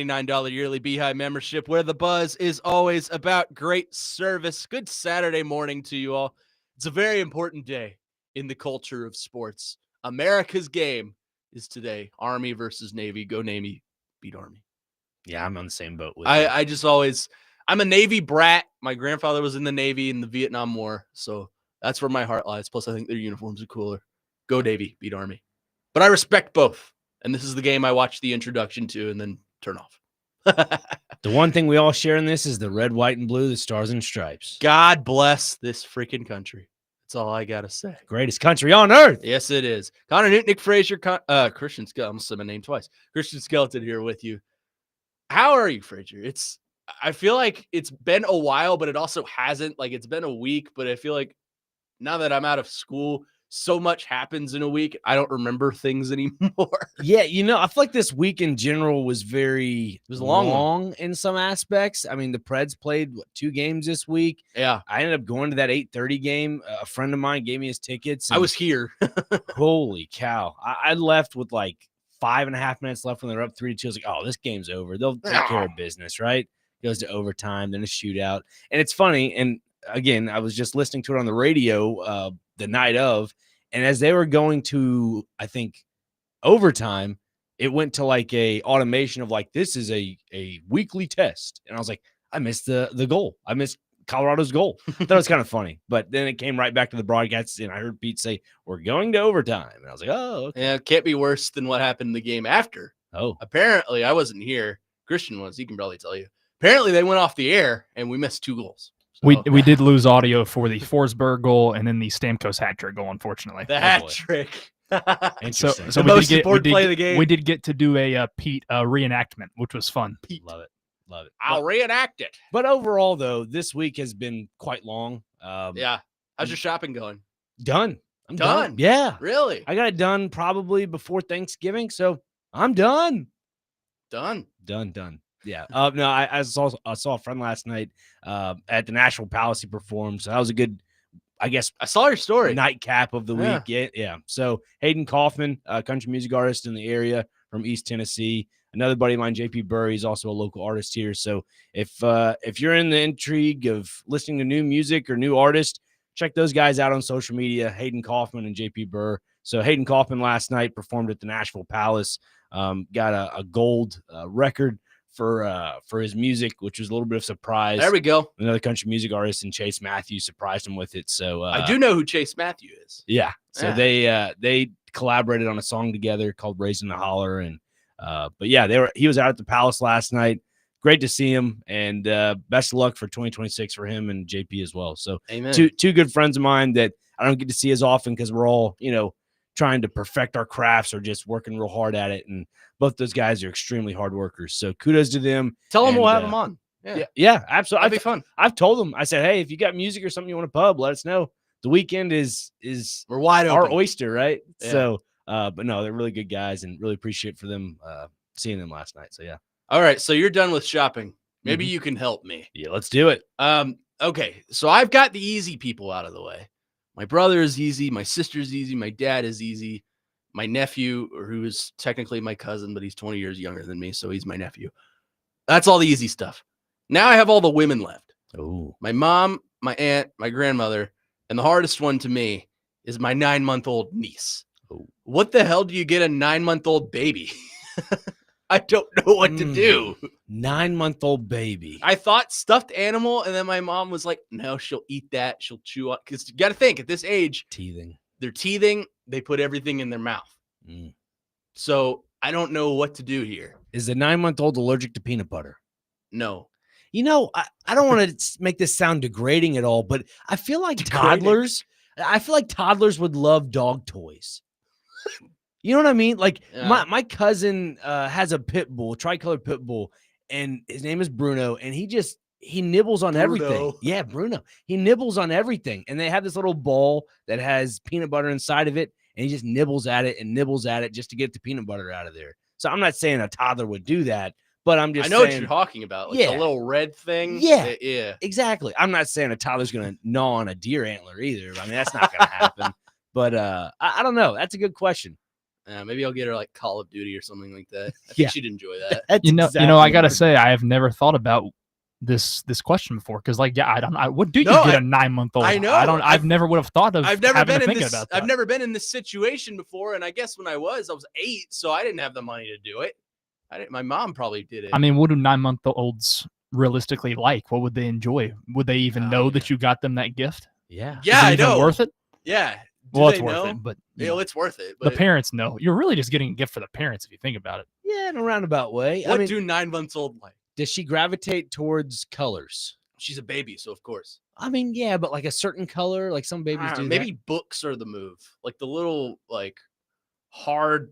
$99 yearly Beehive membership, where the buzz is always about great service. Good Saturday morning to you all. It's a very important day in the culture of sports. America's game is today. Army versus Navy. Go Navy, beat Army. Yeah, I'm on the same boat with you. I just always, I'm a Navy brat. My grandfather was in the Navy in the Vietnam War, so that's where my heart lies. Plus, I think their uniforms are cooler. Go Navy, beat Army. But I respect both, and this is the game I watch the introduction to and then turn off. The one thing we all share in this is the red, white, and blue, the stars and stripes. God bless this freaking country. That's all I got to say. Greatest country on earth. Yes, it is. Connor Newton, Nick Frazier, Christian Skeleton. I almost said my name twice. Christian Skeleton here with you. How are you, Frazier? I feel like it's been a while, but it also hasn't. Like, it's been a week, but I feel like now that I'm out of school, so much happens in a week. I don't remember things anymore. Yeah, I feel like this week in general was very long in some aspects. I mean, the Preds played 2 games this week. Yeah. I ended up going to that 8:30 game. A friend of mine gave me his tickets. I was here. Holy cow. I left with like 5.5 minutes left when they were up 3-2. I was like, oh, this game's over. They'll take care of business, right? Goes to overtime, then a shootout. And it's funny. And again, I was just listening to it on the radio the night of. And as they were going to, I think, overtime, it went to like a automation of like, this is a weekly test. And I was like, I missed the goal. I missed Colorado's goal. That was kind of funny. But then it came right back to the broadcast, and I heard Pete say, we're going to overtime. And I was like, oh, okay. Yeah, it can't be worse than what happened in the game after. Oh. Apparently, I wasn't here. Christian was. He can probably tell you. Apparently, they went off the air, and we missed 2 goals. So, we did lose audio for the Forsberg goal and then the Stamkos hat trick goal, unfortunately. The hat trick. So the most important play of the game. We did get to do a Pete reenactment, which was fun. Pete. Love it. I'll reenact it. But overall, though, this week has been quite long. Yeah. How's your shopping going? Done. I'm done. Yeah. Really? I got it done probably before Thanksgiving, so I'm done. Done. Yeah. No, I saw a friend last night at the Nashville Palace. He performed, so that was a good, I guess. I saw your story. Nightcap of the week. Yeah. So Hayden Kaufman, country music artist in the area from East Tennessee. Another buddy of mine, JP Burr, he's also a local artist here. So if you're in the intrigue of listening to new music or new artists, check those guys out on social media, Hayden Kaufman and JP Burr. So Hayden Kaufman last night performed at the Nashville Palace, got a gold record for his music, which was a little bit of surprise. There we go. Another country music artist, and Chase Matthews surprised him with it. So I do know who Chase Matthews is. Yeah. So they collaborated on a song together called Raising the Holler. And but yeah, he was out at the Palace last night. Great to see him, and best of luck for 2026 for him and JP as well. So amen. Two good friends of mine that I don't get to see as often because we're all, trying to perfect our crafts or just working real hard at it. And both those guys are extremely hard workers. So kudos to them. Tell them we'll have them on. Yeah, absolutely. That'd be fun. I've told them, I said, hey, if you got music or something you want to pub, let us know. The weekend is we're wide open. Our oyster, right? Yeah. So, but no, they're really good guys and really appreciate for them seeing them last night. So yeah. All right. So you're done with shopping. Maybe you can help me. Yeah, let's do it. Okay. So I've got the easy people out of the way. My brother is easy. My sister's easy. My dad is easy. My nephew, who is technically my cousin, but he's 20 years younger than me, so he's my nephew. That's all the easy stuff. Now I have all the women left. Oh, my mom, my aunt, my grandmother, and the hardest one to me is my 9-month-old niece. Oh. What the hell do you get a 9-month-old baby? I don't know what to do. 9-month-old baby. I thought stuffed animal, and then my mom was like, no, she'll eat that. She'll chew up. Because you got to think, at this age, they're teething. They put everything in their mouth. So I don't know what to do here. Is the 9-month-old allergic to peanut butter? No. I don't want to make this sound degrading at all, but I feel like toddlers would love dog toys. You know what I mean? Like my cousin has a pit bull, tricolor pit bull, and his name is Bruno, and he nibbles on everything. Yeah, Bruno. He nibbles on everything. And they have this little ball that has peanut butter inside of it, and he just nibbles at it just to get the peanut butter out of there. So I'm not saying a toddler would do that, but I'm just saying. What you're talking about. Like a little red thing. Yeah, exactly. I'm not saying a toddler's going to gnaw on a deer antler either. I mean, that's not going to happen. But I don't know. That's a good question. Maybe I'll get her like Call of Duty or something like that. I Yeah. think she'd enjoy that. That's I exactly gotta what- say, I have never thought about this question before because, like, yeah, what do you No, get a 9-month-old? I know. I've never would have thought of. I've never having been to in think this. about that. I've never been in this situation before, and I guess when I was 8, so I didn't have the money to do it. My mom probably did it. I mean, what do 9-month-olds realistically like? What would they enjoy? Would they even know that you got them that gift? Yeah. yeah, Is it I even know. worth it? Yeah. Do Well, it's they worth know? it, but It's worth it. the But parents know. You're really just getting a gift for the parents if you think about it. Yeah, in a roundabout way. what I mean, do 9 months old like? does she gravitate towards colors? She's a baby, so of course. I mean, yeah, but like a certain color, like some babies do. Maybe books are the move, like the little like hard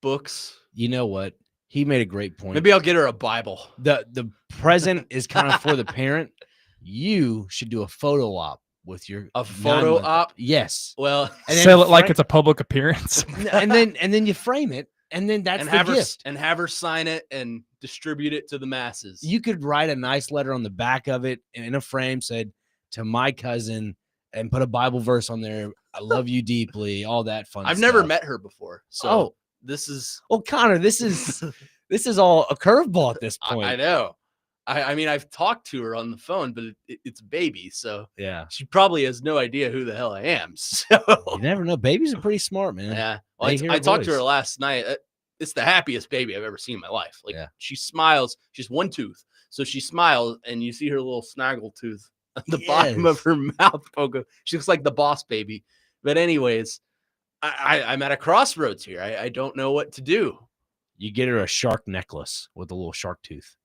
books. You know what? He made a great point. Maybe I'll get her a Bible. The present is kind of for the parent. You should do a photo op with your A photo 9-month op? Yes, Well, and then Sell it like frame- it's a public appearance. and then you frame it, and then that's and the have her gift. and have her sign it and distribute it to the masses. You could write a nice letter on the back of it in a frame, said to my cousin, and put a Bible verse on there. I love you deeply. All that fun. I've never stuff. met her before, so Oh, this is. well, Connor, this is all a curveball at this point. I know. I mean, I've talked to her on the phone, but it's a baby, so Yeah, she probably has no idea who the hell I am. So you never know. Babies are pretty smart, man. yeah, well, They hear I a talked to her voice. last night. It's the happiest baby I've ever seen in my life. Like Yeah. she smiles. She has one tooth, so she smiles, and you see her little snaggle tooth on the bottom of Yes. her mouth. Pogo. She looks like the boss baby. But anyways, I'm at a crossroads here. I don't know what to do. You get her a shark necklace with a little shark tooth.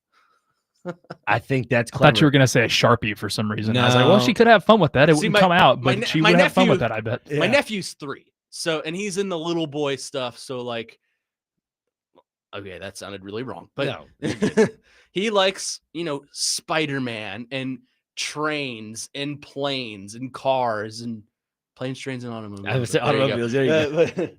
I think that's I clever. thought you were gonna say a Sharpie for some reason. I was like, well, No. she could have fun with that. It See, wouldn't my- come out, my but ne- she my would have fun with nephew- that. I bet. My Yeah. nephew's 3, and he's in the little boy stuff. So like, okay, that sounded really wrong, but No. he likes Spider-Man and trains and planes and cars and planes, trains, and automobiles. I would say There you go. automobiles. There you go.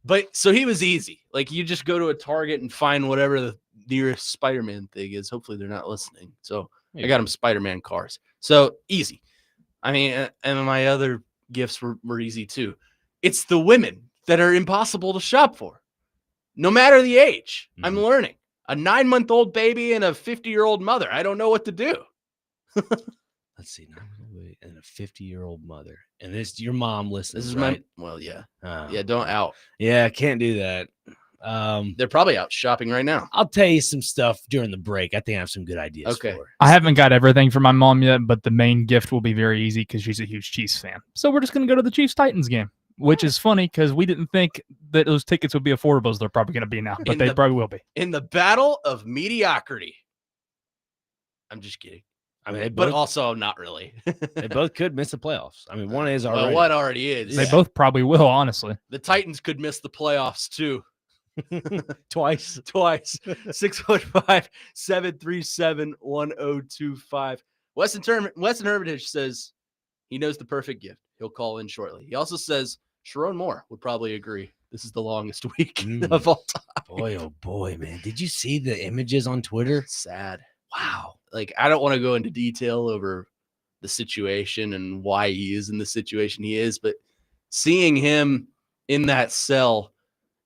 But so he was easy. Like you just go to a Target and find whatever the nearest Spider-Man thing is. Hopefully they're not listening. So I got him Spider-Man cars. So easy. I mean, and my other gifts were easy too. It's the women that are impossible to shop for. No matter the age, I'm Mhm. learning. A 9-month-old baby and a 50-year-old mother. I don't know what to do. Let's see, and a 50-year-old mother, and this your mom listens. This is right? yeah. Oh. Yeah, don't out. Yeah, can't do that. They're probably out shopping right now. I'll tell you some stuff during the break. I think I have some good ideas. Okay. For. I haven't got everything for my mom yet, but the main gift will be very easy because she's a huge Chiefs fan. So we're just gonna go to the Chiefs Titans game, which is funny because we didn't think that those tickets would be affordable as they're probably gonna be now, but In they the- probably will be. In the battle of mediocrity. I'm just kidding. I mean, they But both, also not really. they both could miss the playoffs. I mean, one is Well, already. what already is. They both probably will, honestly. The Titans could miss the playoffs too. Twice. Twice. 615-737-1025. Weston Hermitage says he knows the perfect gift. He'll call in shortly. He also says Sharon Moore would probably agree. This is the longest week of all time. Boy, oh boy, man! Did you see the images on Twitter? Sad. Wow. Like, I don't want to go into detail over the situation and why he is in the situation he is, but seeing him in that cell,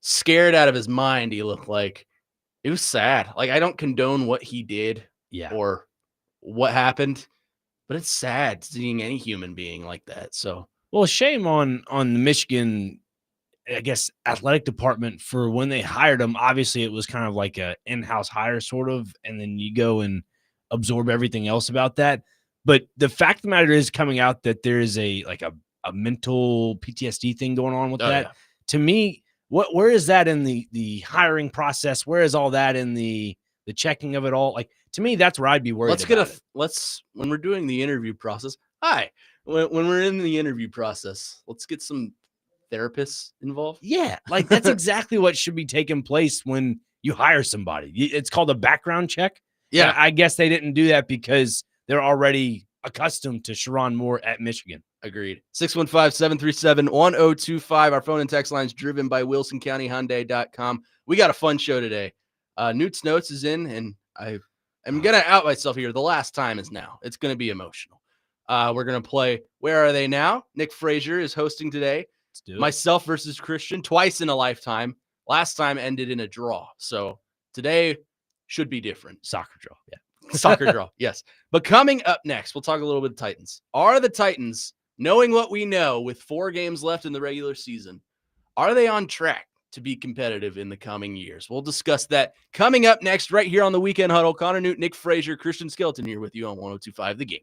scared out of his mind, he looked like it was sad. Like, I don't condone what he did Yeah. or what happened, but it's sad seeing any human being like that. So, Well, shame on the Michigan, I guess, athletic department for when they hired him. Obviously, it was kind of like a in-house hire, sort of, and then you go and absorb everything else about that. But the fact of the matter is, coming out that there is a mental PTSD thing going on with oh, that. yeah. To me, where is that in the hiring process? Where is all that in the checking of it all? Like, to me, that's where I'd be worried. When we're doing the interview process. Hi, when we're in the interview process, let's get some therapists involved. Yeah, like that's exactly what should be taking place when you hire somebody. It's called a background check. Yeah. And I guess they didn't do that because they're already accustomed to Sharon Moore at Michigan. Agreed. 615-737-1025. Our phone and text lines driven by WilsonCountyHyundai.com. We got a fun show today. Newt's Notes is in, and I'm going to out myself here. The last time is now. It's going to be emotional. We're going to play Where Are They Now? Nick Frazier is hosting today. Let's do it. Myself versus Christian, twice in a lifetime. last time ended in a draw. So today should be different. Soccer draw. Yeah. Soccer draw, yes. But coming up next, we'll talk a little bit of Titans. Are the Titans, knowing what we know with 4 games left in the regular season, are they on track to be competitive in the coming years? We'll discuss that coming up next right here on the Weekend Huddle. Connor Newton, Nick Frazier, Christian Skeleton here with you on 102.5 The Game.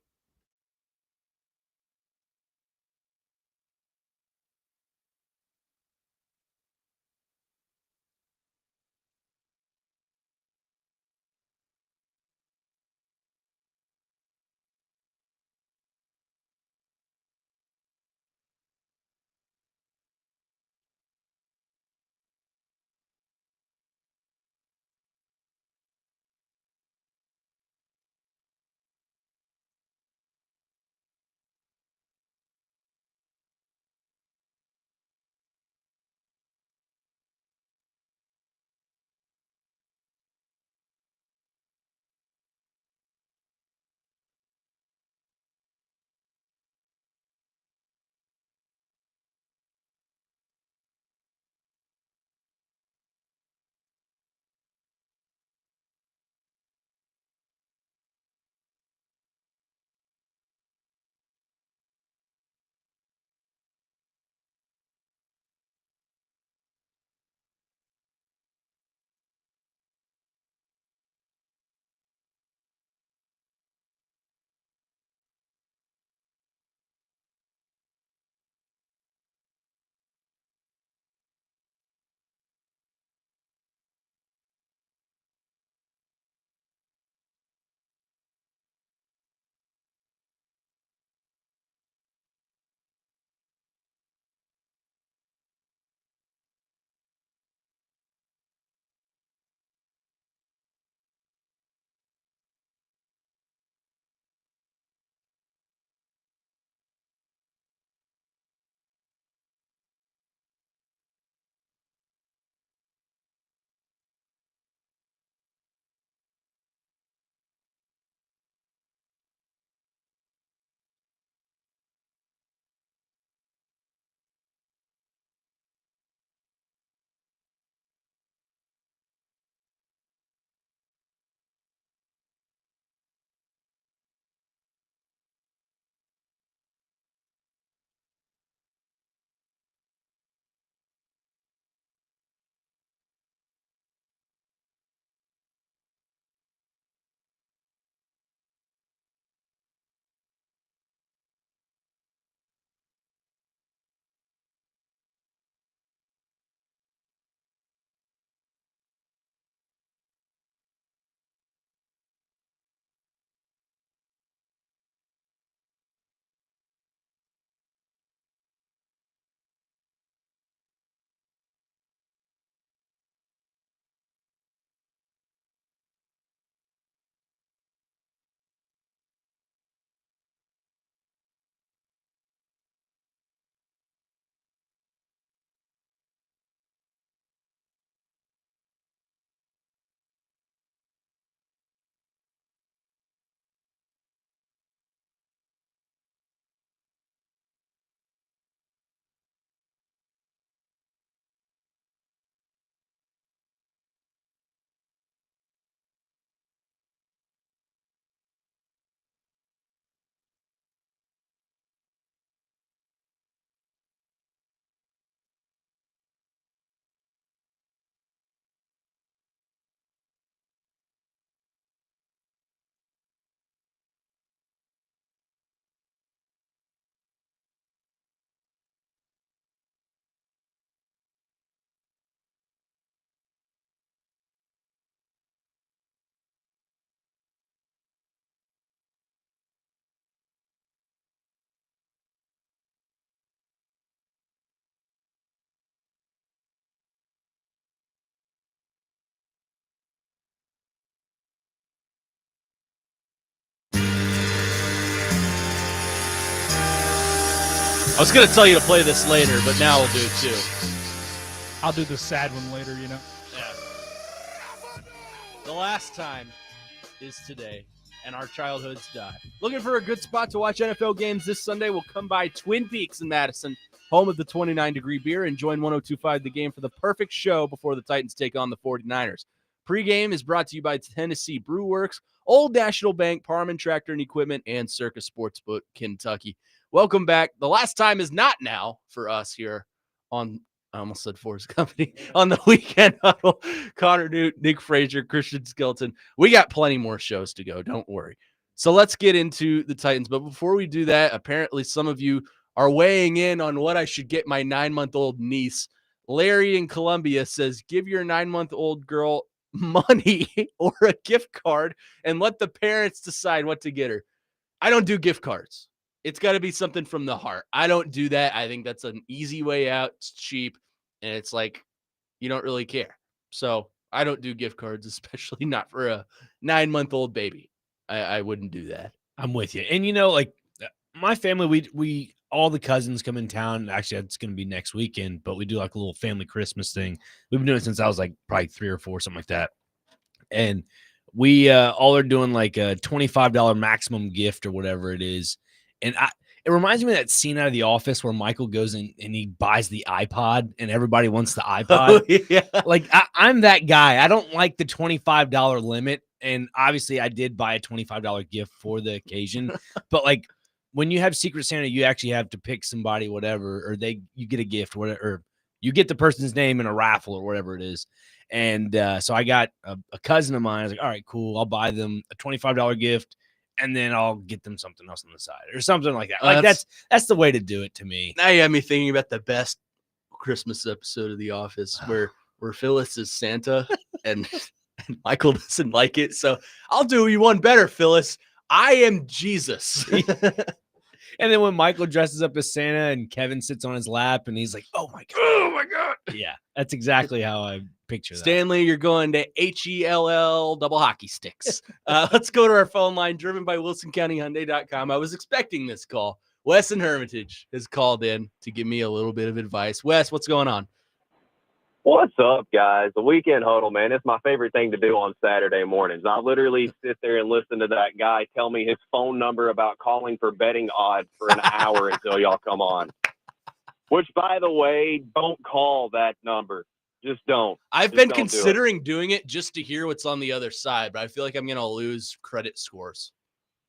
I was going to tell you to play this later, but now we'll do it too. I'll do the sad one later, you know. Yeah. The last time is today, and our childhoods die. Looking for a good spot to watch NFL games this Sunday? We'll come by Twin Peaks in Madison, home of the 29-degree beer, and join 102.5 The Game for the perfect show before the Titans take on the 49ers. Pre-game is brought to you by Tennessee Brew Works, Old National Bank, Parman Tractor and Equipment, and Circus Sportsbook Kentucky. Welcome back. The last time is not now for us here on, I almost said Forrest Company, on the Weekend Huddle. Connor Newt, Nick Frazier, Christian Skelton. We got plenty more shows to go. Don't worry. So let's get into the Titans. But before we do that, apparently some of you are weighing in on what I should get my 9-month-old niece. Larry in Columbia says, give your 9-month-old girl money or a gift card and let the parents decide what to get her. I don't do gift cards. It's got to be something from the heart. I don't do that. I think that's an easy way out. It's cheap. And it's like, you don't really care. So I don't do gift cards, especially not for a 9-month-old baby. I wouldn't do that. I'm with you. And, like my family, we all the cousins come in town. Actually, it's going to be next weekend, but we do like a little family Christmas thing. We've been doing it since I was like probably 3 or 4, something like that. And we all are doing like a $25 maximum gift or whatever it is. And it reminds me of that scene out of The Office where Michael goes in and he buys the iPod and everybody wants the iPod. Oh, yeah. Like I'm that guy. I don't like the $25 limit. And obviously I did buy a $25 gift for the occasion, but like when you have Secret Santa, you actually have to pick somebody, whatever, or you get a gift, whatever, or you get the person's name in a raffle or whatever it is. And so I got a cousin of mine. I was like, all right, cool. I'll buy them a $25 gift and then I'll get them something else on the side or something like that. Like that's the way to do it to me. Now you have me thinking about the best Christmas episode of The Office where Phyllis is Santa and Michael doesn't like it. So I'll do you one better, Phyllis. I am Jesus. And then when Michael dresses up as Santa and Kevin sits on his lap and he's like, oh my God. Yeah, that's exactly how I picture that. Stanley, you're going to HELL double hockey sticks. Let's go to our phone line driven by WilsonCountyHyundai.com. I was expecting this call. Wes in Hermitage has called in to give me a little bit of advice. Wes, what's going on? What's up, guys? The Weekend Huddle, man. It's my favorite thing to do on Saturday mornings. I literally sit there and listen to that guy tell me his phone number about calling for betting odds for an hour until y'all come on. Which, by the way, don't call that number. Just don't. I've been considering doing it just to hear what's on the other side, but I feel like I'm going to lose credit scores.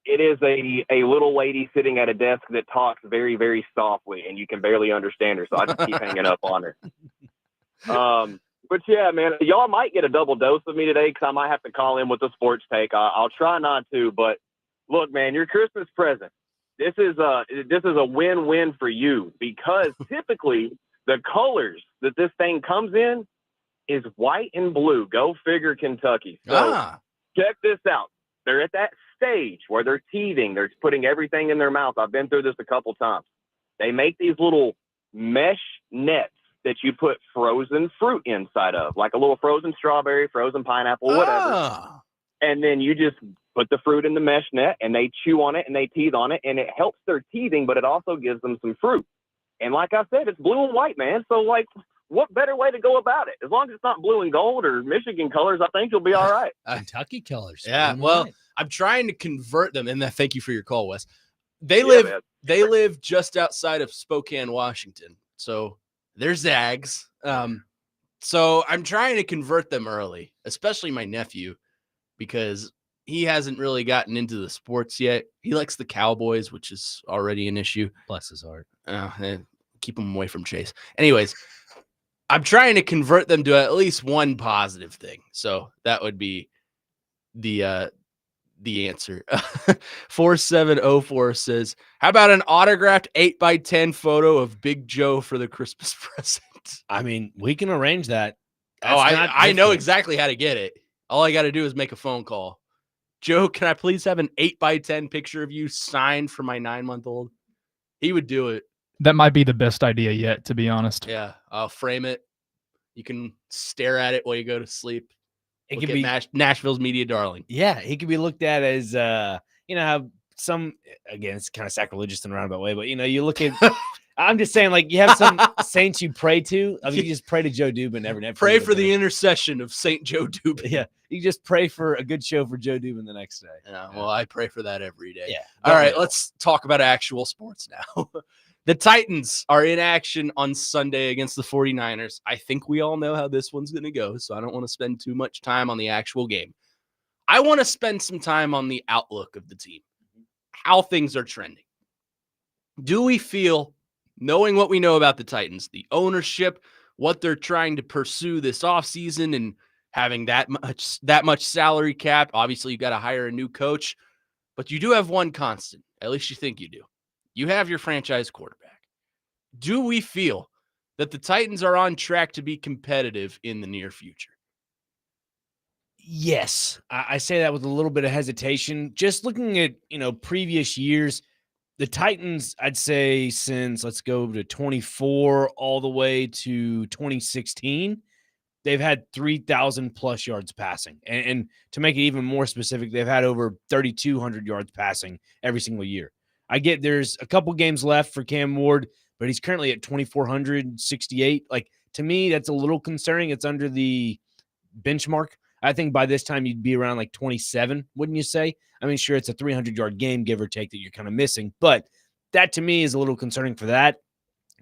It is a little lady sitting at a desk that talks very, very softly, and you can barely understand her, so I just keep hanging up on her. But yeah, man, y'all might get a double dose of me today because I might have to call in with a sports take. I'll try not to, but look, man, your Christmas present. This is a win-win for you because typically the colors that this thing comes in is white and blue. Go figure, Kentucky. So check this out. They're at that stage where they're teething. They're putting everything in their mouth. I've been through this a couple times. They make these little mesh nets that you put frozen fruit inside of, like a little frozen strawberry, frozen pineapple, whatever. And then you just put the fruit in the mesh net and they chew on it and they teeth on it and it helps their teething, but it also gives them some fruit. And like I said, it's blue and white, man. So like, what better way to go about it? As long as it's not blue and gold or Michigan colors, I think you'll be all right. Kentucky colors. Yeah. Well, I'm trying to convert them. And thank you for your call, Wes. They live just outside of Spokane, Washington. So they're Zags. So I'm trying to convert them early, especially my nephew, because he hasn't really gotten into the sports yet. He likes the Cowboys, which is already an issue. Bless his heart. Keep him away from Chase. Anyways, I'm trying to convert them to at least one positive thing. So that would be the answer. 4704 says, how about an autographed 8x10 photo of Big Joe for the Christmas present? I mean, we can arrange that. I know exactly how to get it. All I got to do is make a phone call. Joe, can I please have an 8x10 picture of you signed for my 9-month-old? He would do it. That might be the best idea yet, to be honest. Yeah, I'll frame it. You can stare at it while you go to sleep. It could be Nashville's media darling. Yeah, he could be looked at as, how some, again, it's kind of sacrilegious in a roundabout way, but, you look at, I'm just saying, like, you have some saints you pray to. I mean, you just pray to Joe Dubin every night. Pray for the intercession of Saint Joe Dubin. Yeah, you just pray for a good show for Joe Dubin the next day. Yeah, well, I pray for that every day. Yeah. All right, let's talk about actual sports now. The Titans are in action on Sunday against the 49ers. I think we all know how this one's going to go, so I don't want to spend too much time on the actual game. I want to spend some time on the outlook of the team, how things are trending. Do we feel, knowing what we know about the Titans, the ownership, what they're trying to pursue this offseason and having that much salary cap, obviously you got to hire a new coach, but you do have one constant, at least you think you do. You have your franchise quarterback. Do we feel that the Titans are on track to be competitive in the near future? Yes, I say that with a little bit of hesitation. Just looking at, previous years, the Titans, I'd say since, let's go to 24 all the way to 2016, they've had 3,000 plus yards passing. And to make it even more specific, they've had over 3,200 yards passing every single year. I get there's a couple games left for Cam Ward, but he's currently at 2,468. Like, to me, that's a little concerning. It's under the benchmark. I think by this time you'd be around like 27, wouldn't you say? I mean, sure, it's a 300-yard game, give or take, that you're kind of missing. But that, to me, is a little concerning for that.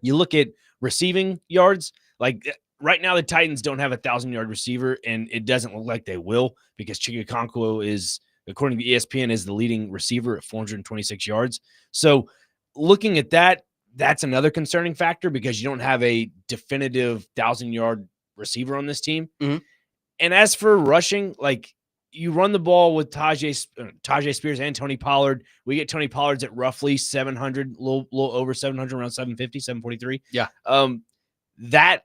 You look at receiving yards, like right now the Titans don't have a 1,000-yard receiver, and it doesn't look like they will because Chigakonkwo is, according to ESPN, is the leading receiver at 426 yards. So looking at that, that's another concerning factor because you don't have a definitive 1,000-yard receiver on this team. Mm-hmm. And as for rushing, like you run the ball with Tajay Spears and Tony Pollard. We get Tony Pollard's at roughly 700, a little over 700, around 750, 743. Yeah. That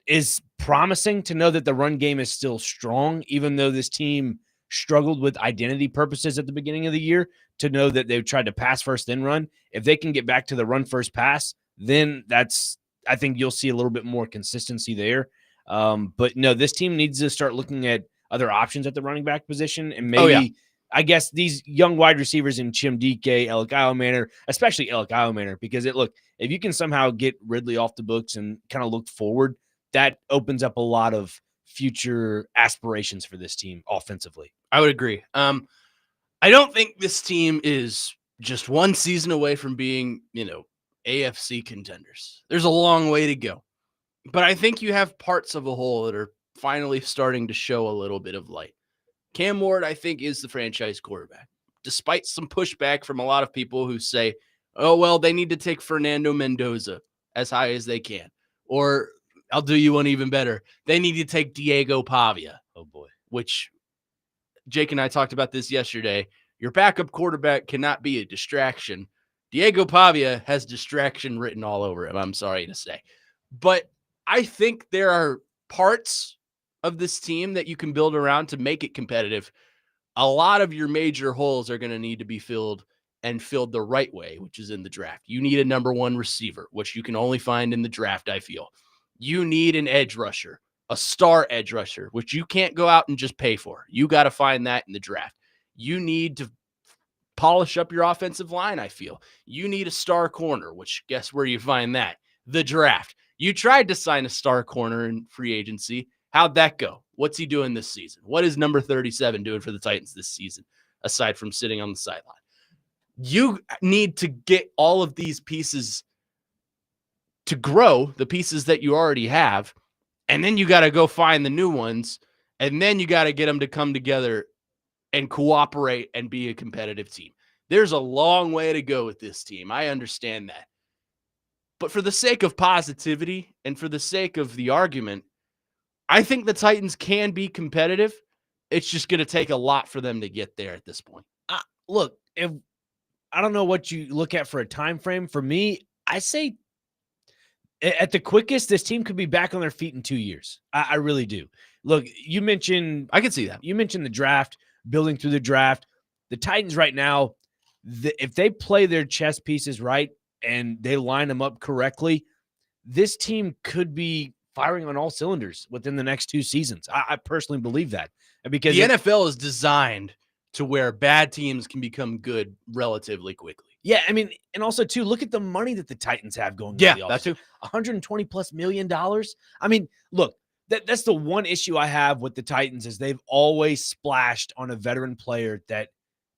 is promising to know that the run game is still strong, even though this team struggled with identity purposes at the beginning of the year, to know that they've tried to pass first, then run. If they can get back to the run first pass, then I think you'll see a little bit more consistency there. But no, this team needs to start looking at other options at the running back position. And maybe, I guess, these young wide receivers in Chim Dike, Alec Manor, especially Alec Manor, because if you can somehow get Ridley off the books and kind of look forward, that opens up a lot of future aspirations for this team offensively. I would agree. I don't think this team is just one season away from being, AFC contenders. There's a long way to go. But I think you have parts of a whole that are finally starting to show a little bit of light. Cam Ward, I think, is the franchise quarterback, despite some pushback from a lot of people who say, oh, well, they need to take Fernando Mendoza as high as they can. Or I'll do you one even better. They need to take Diego Pavia. Oh, boy. Which Jake and I talked about this yesterday. Your backup quarterback cannot be a distraction. Diego Pavia has distraction written all over him, I'm sorry to say. But I think there are parts of this team that you can build around to make it competitive. A lot of your major holes are going to need to be filled and filled the right way, which is in the draft. You need a number one receiver, which you can only find in the draft, I feel. You need an edge rusher, a star edge rusher, which you can't go out and just pay for. You got to find that in the draft. You need to polish up your offensive line, I feel. You need a star corner, which guess where you find that? The draft. You tried to sign a star corner in free agency. How'd that go? What's he doing this season? What is number 37 doing for the Titans this season, aside from sitting on the sideline? You need to get all of these pieces to grow, the pieces that you already have, and then you got to go find the new ones, and then you got to get them to come together and cooperate and be a competitive team. There's a long way to go with this team. I understand that. But for the sake of positivity and for the sake of the argument, I think the Titans can be competitive. It's just going to take a lot for them to get there at this point. Look, if I don't know what you look at for a time frame. For me, I say at the quickest, this team could be back on their feet in 2 years. I really do. Look, you mentioned, I can see that. You mentioned the draft, building through the draft. The Titans right now, if they play their chess pieces right and they line them up correctly, this team could be firing on all cylinders within the next 2 seasons. I personally believe that. Because the NFL is designed to where bad teams can become good relatively quickly. Yeah, I mean, and also, too, look at the money that the Titans have going. Yeah, that too. $120+ million. I mean, look, that's the one issue I have with the Titans is they've always splashed on a veteran player that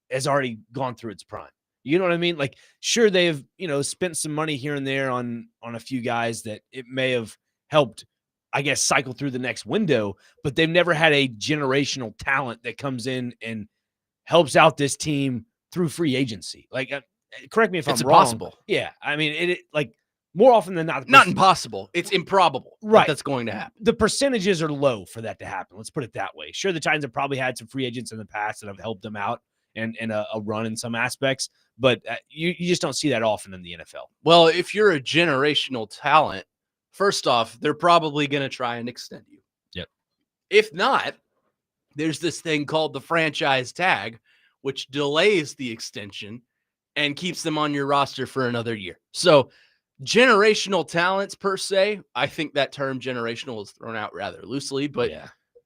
has already gone through its prime. You know what I mean? Like, sure, they've, spent some money here and there on a few guys that it may have helped, I guess, cycle through the next window, but they've never had a generational talent that comes in and helps out this team through free agency. Like, correct me if It's I'm wrong. impossible. Yeah. I mean, it like more often than not, Not impossible. It's improbable. Right. That's going to happen. The percentages are low for that to happen. Let's put it that way. Sure, the Titans have probably had some free agents in the past that have helped them out and a run in some aspects, but you just don't see that often in the NFL. Well, if you're a generational talent, first off, they're probably going to try and extend you. Yep. If not, there's this thing called the franchise tag, which delays the extension and keeps them on your roster for another year. So generational talents per se, I think that term generational is thrown out rather loosely, but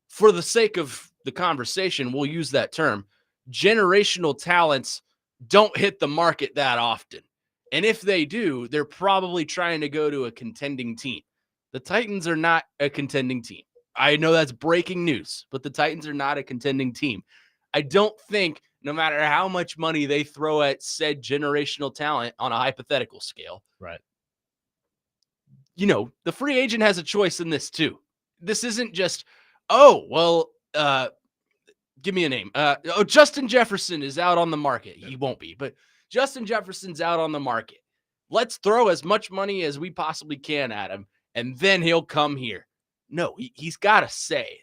for the sake of the conversation, we'll use that term. Generational talents don't hit the market that often. And if they do, they're probably trying to go to a contending team. The Titans are not a contending team. I know that's breaking news, but the Titans are not a contending team. I don't think no matter how much money they throw at said generational talent on a hypothetical scale, right? The free agent has a choice in this too. This isn't just, give me a name. Justin Jefferson is out on the market. He won't be, but Justin Jefferson's out on the market. Let's throw as much money as we possibly can at him, and then he'll come here. No, he's got to say,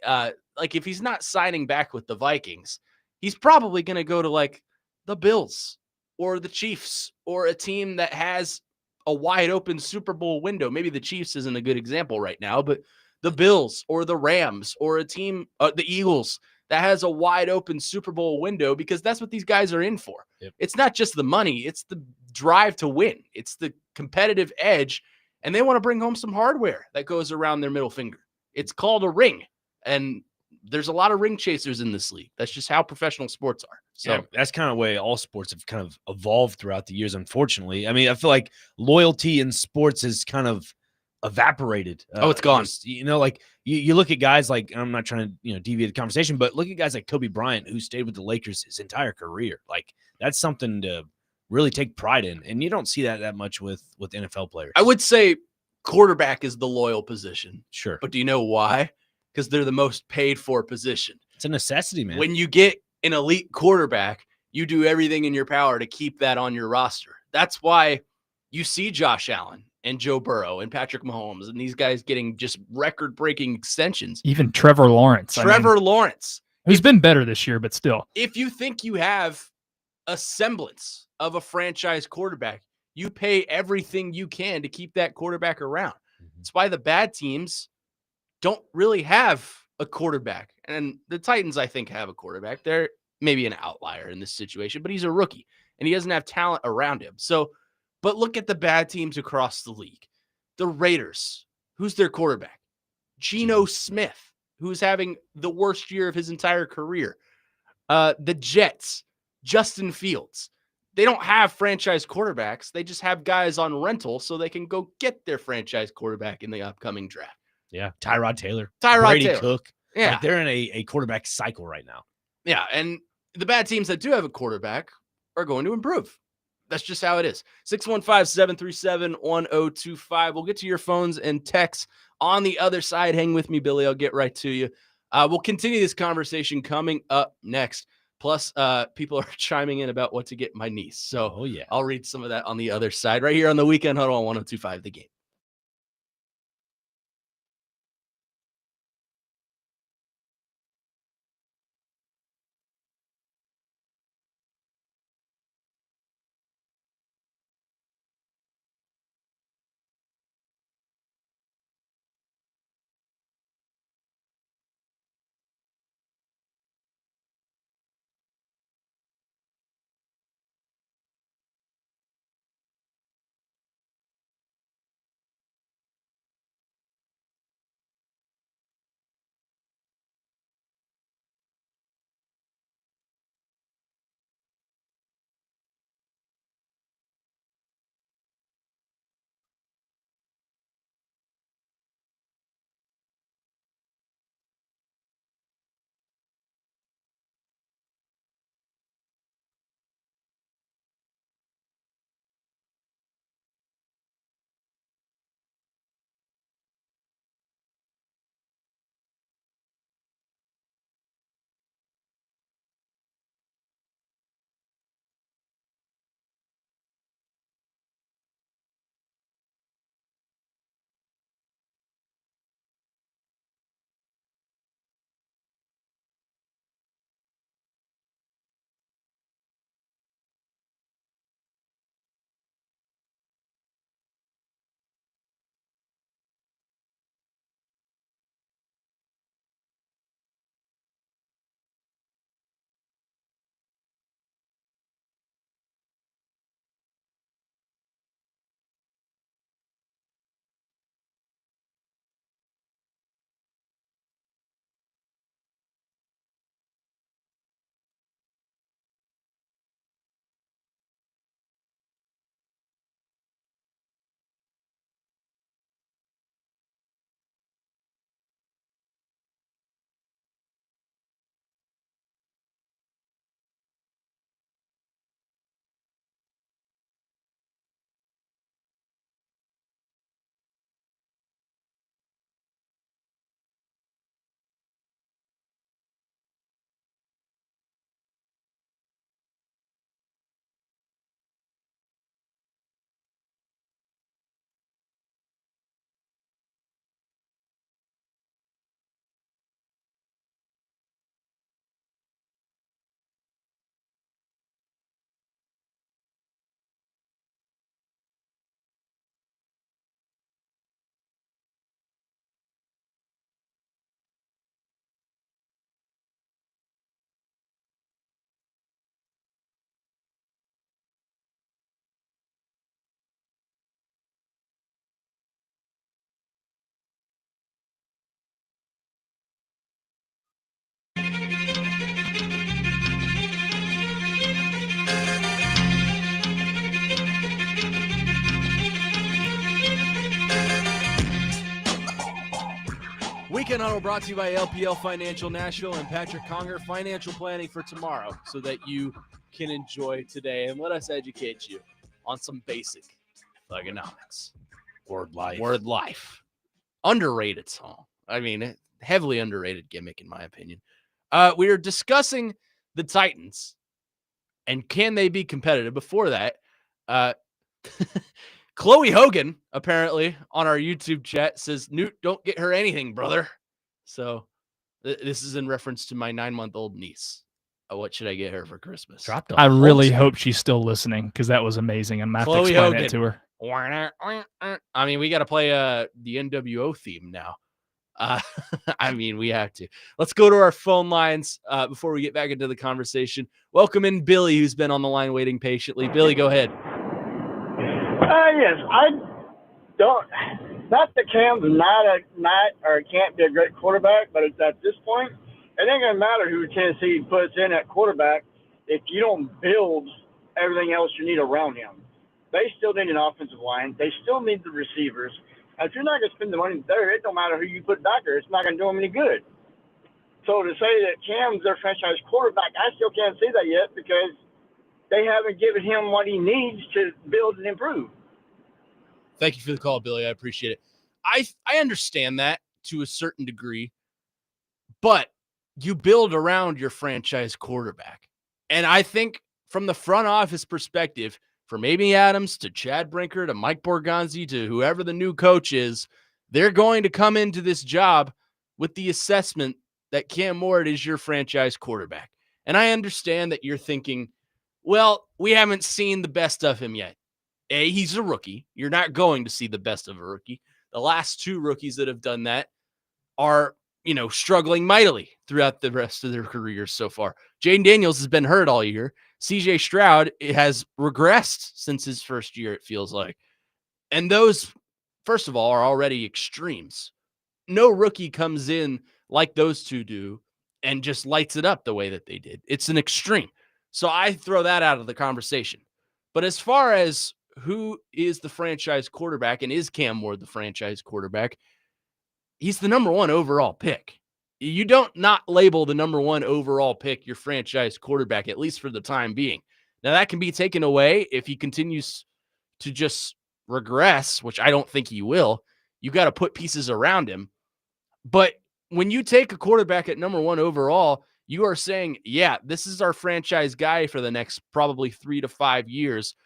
like if he's not signing back with the Vikings, he's probably going to go to like the Bills or the Chiefs or a team that has a wide open Super Bowl window. Maybe the Chiefs isn't a good example right now, but the Bills or the Rams or a team, the Eagles, that has a wide open Super Bowl window, because that's what these guys are in for. Yep. It's not just the money. It's the drive to win. It's the competitive edge. And they want to bring home some hardware that goes around their middle finger. It's called a ring. And there's a lot of ring chasers in this league. That's just how professional sports are. So that's kind of the way all sports have kind of evolved throughout the years, unfortunately. I mean, I feel like loyalty in sports is kind of evaporated. It's gone. Like you look at guys like, I'm not trying to, deviate the conversation, but look at guys like Kobe Bryant, who stayed with the Lakers his entire career. Like, that's something to really take pride in. And you don't see that much with NFL players. I would say quarterback is the loyal position. Sure. But do you know why? Because they're the most paid for position. It's a necessity, man. When you get an elite quarterback, you do everything in your power to keep that on your roster. That's why you see Josh Allen and Joe Burrow and Patrick Mahomes and these guys getting just record-breaking extensions. Even Trevor Lawrence. Lawrence. Who's been better this year, but still. If you think you have a semblance of a franchise quarterback, you pay everything you can to keep that quarterback around. That's why the bad teams don't really have a quarterback. And the Titans, I think, have a quarterback. They're maybe an outlier in this situation, but he's a rookie and he doesn't have talent around him. So, but look at the bad teams across the league. The Raiders, who's their quarterback? Geno Smith, who's having the worst year of his entire career. The Jets, Justin Fields. They don't have franchise quarterbacks. They just have guys on rental so they can go get their franchise quarterback in the upcoming draft. Yeah. Tyrod Taylor. Brady Taylor. Cook. Yeah. Like, they're in a quarterback cycle right now. Yeah. And the bad teams that do have a quarterback are going to improve. That's just how it is. 615-737-1025. We'll get to your phones and texts on the other side. Hang with me, Billy. I'll get right to you. We'll continue this conversation coming up next. Plus, people are chiming in about what to get my niece. So I'll read some of that on the other side right here on the Weekend Huddle on 102.5 The Game. Weekend Huddle brought to you by LPL Financial National and Patrick Conger, financial planning for tomorrow so that you can enjoy today. And let us educate you on some basic thugonomics. Word life. Word life. Underrated song. I mean, heavily underrated gimmick, in my opinion. We are discussing the Titans and can they be competitive. Before that, Chloe Hogan, apparently, on our YouTube chat says, Newt, don't get her anything, brother. So this is in reference to my 9-month-old niece. What should I get her for Christmas? Dropped I really hope she's still listening because that was amazing. I'm going to have to Chloe explain Hogan. it to her. I mean, we got to play the NWO theme now. I mean, we have to. Let's go to our phone lines before we get back into the conversation. Welcome in Billy, who's been on the line waiting patiently. Billy, go ahead. Yes, I don't. Not that Cam's not or can't be a great quarterback, but it's at this point, it ain't gonna matter who Tennessee puts in at quarterback if you don't build everything else you need around him. They still need an offensive line. They still need the receivers. And if you're not gonna spend the money there, it don't matter who you put back there. It's not gonna do them any good. So to say that Cam's their franchise quarterback, I still can't see that yet because they haven't given him what he needs to build and improve. Thank you for the call, Billy. I appreciate it. I understand that to a certain degree, but you build around your franchise quarterback. And I think from the front office perspective, from Amy Adams to Chad Brinker to Mike Borgonzi to whoever the new coach is, they're going to come into this job with the assessment that Cam Ward is your franchise quarterback. And I understand that you're thinking, well, we haven't seen the best of him yet. He's a rookie. You're not going to see the best of a rookie. The last 2 rookies that have done that are, struggling mightily throughout the rest of their careers so far. Jaden Daniels has been hurt all year. CJ Stroud has regressed since his first year, it feels like. And those, first of all, are already extremes. No rookie comes in like those 2 do and just lights it up the way that they did. It's an extreme. So I throw that out of the conversation. But as far as who is the franchise quarterback and is Cam Ward the franchise quarterback, he's the number 1 overall pick. You don't not label the number 1 overall pick your franchise quarterback, at least for the time being. Now, that can be taken away if he continues to just regress, which I don't think he will. You got to put pieces around him. But when you take a quarterback at number 1 overall, you are saying, yeah, this is our franchise guy for the next probably 3 to 5 years.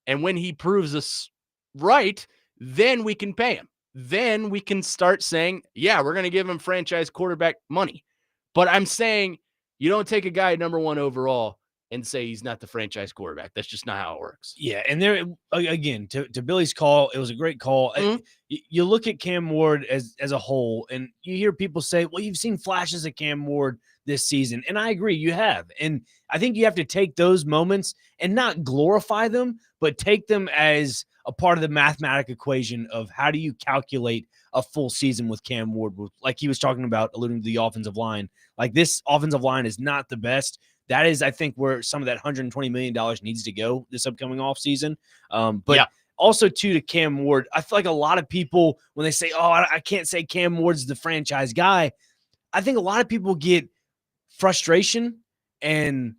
And when he proves us right, then we can pay him. Then we can start saying, yeah, we're going to give him franchise quarterback money. But I'm saying you don't take a guy at number 1 overall and say he's not the franchise quarterback. That's just not how it works. Yeah, and there again to Billy's call, it was a great call. Mhm. You look at Cam Ward as a whole, and you hear people say, "Well, you've seen flashes of Cam Ward this season," and I agree, you have. And I think you have to take those moments and not glorify them, but take them as a part of the mathematic equation of how do you calculate a full season with Cam Ward, like he was talking about, alluding to the offensive line. Like this offensive line is not the best. That is, I think, where some of that $120 million needs to go this upcoming offseason. But Yeah. Also, too, to Cam Ward, I feel like a lot of people, when they say, oh, I can't say Cam Ward's the franchise guy, I think a lot of people get frustration and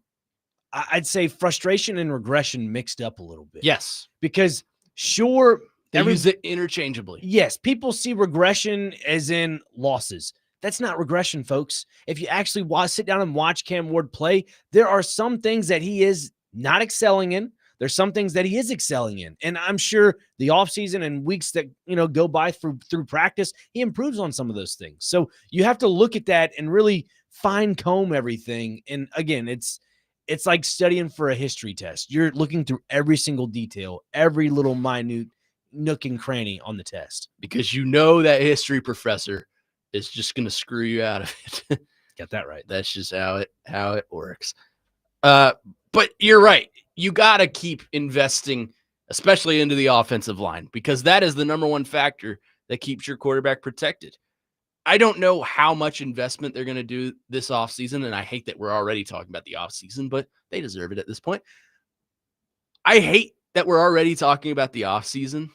I'd say frustration and regression mixed up a little bit. Yes. Because sure, They use it interchangeably. yes, people see regression as in losses. That's not regression, folks. If you actually sit down and watch Cam Ward play, there are some things that he is not excelling in. There's some things that he is excelling in. And I'm sure the offseason and weeks that, go by through practice, he improves on some of those things. So you have to look at that and really fine comb everything. And again, it's like studying for a history test. You're looking through every single detail, every little minute nook and cranny on the test. Because that history professor is just going to screw you out of it. Got that right. That's just how it works. But you're right. You got to keep investing, especially into the offensive line, because that is the number 1 factor that keeps your quarterback protected. I don't know how much investment they're going to do this offseason, and I hate that we're already talking about the offseason, but they deserve it at this point. I hate that we're already talking about the offseason,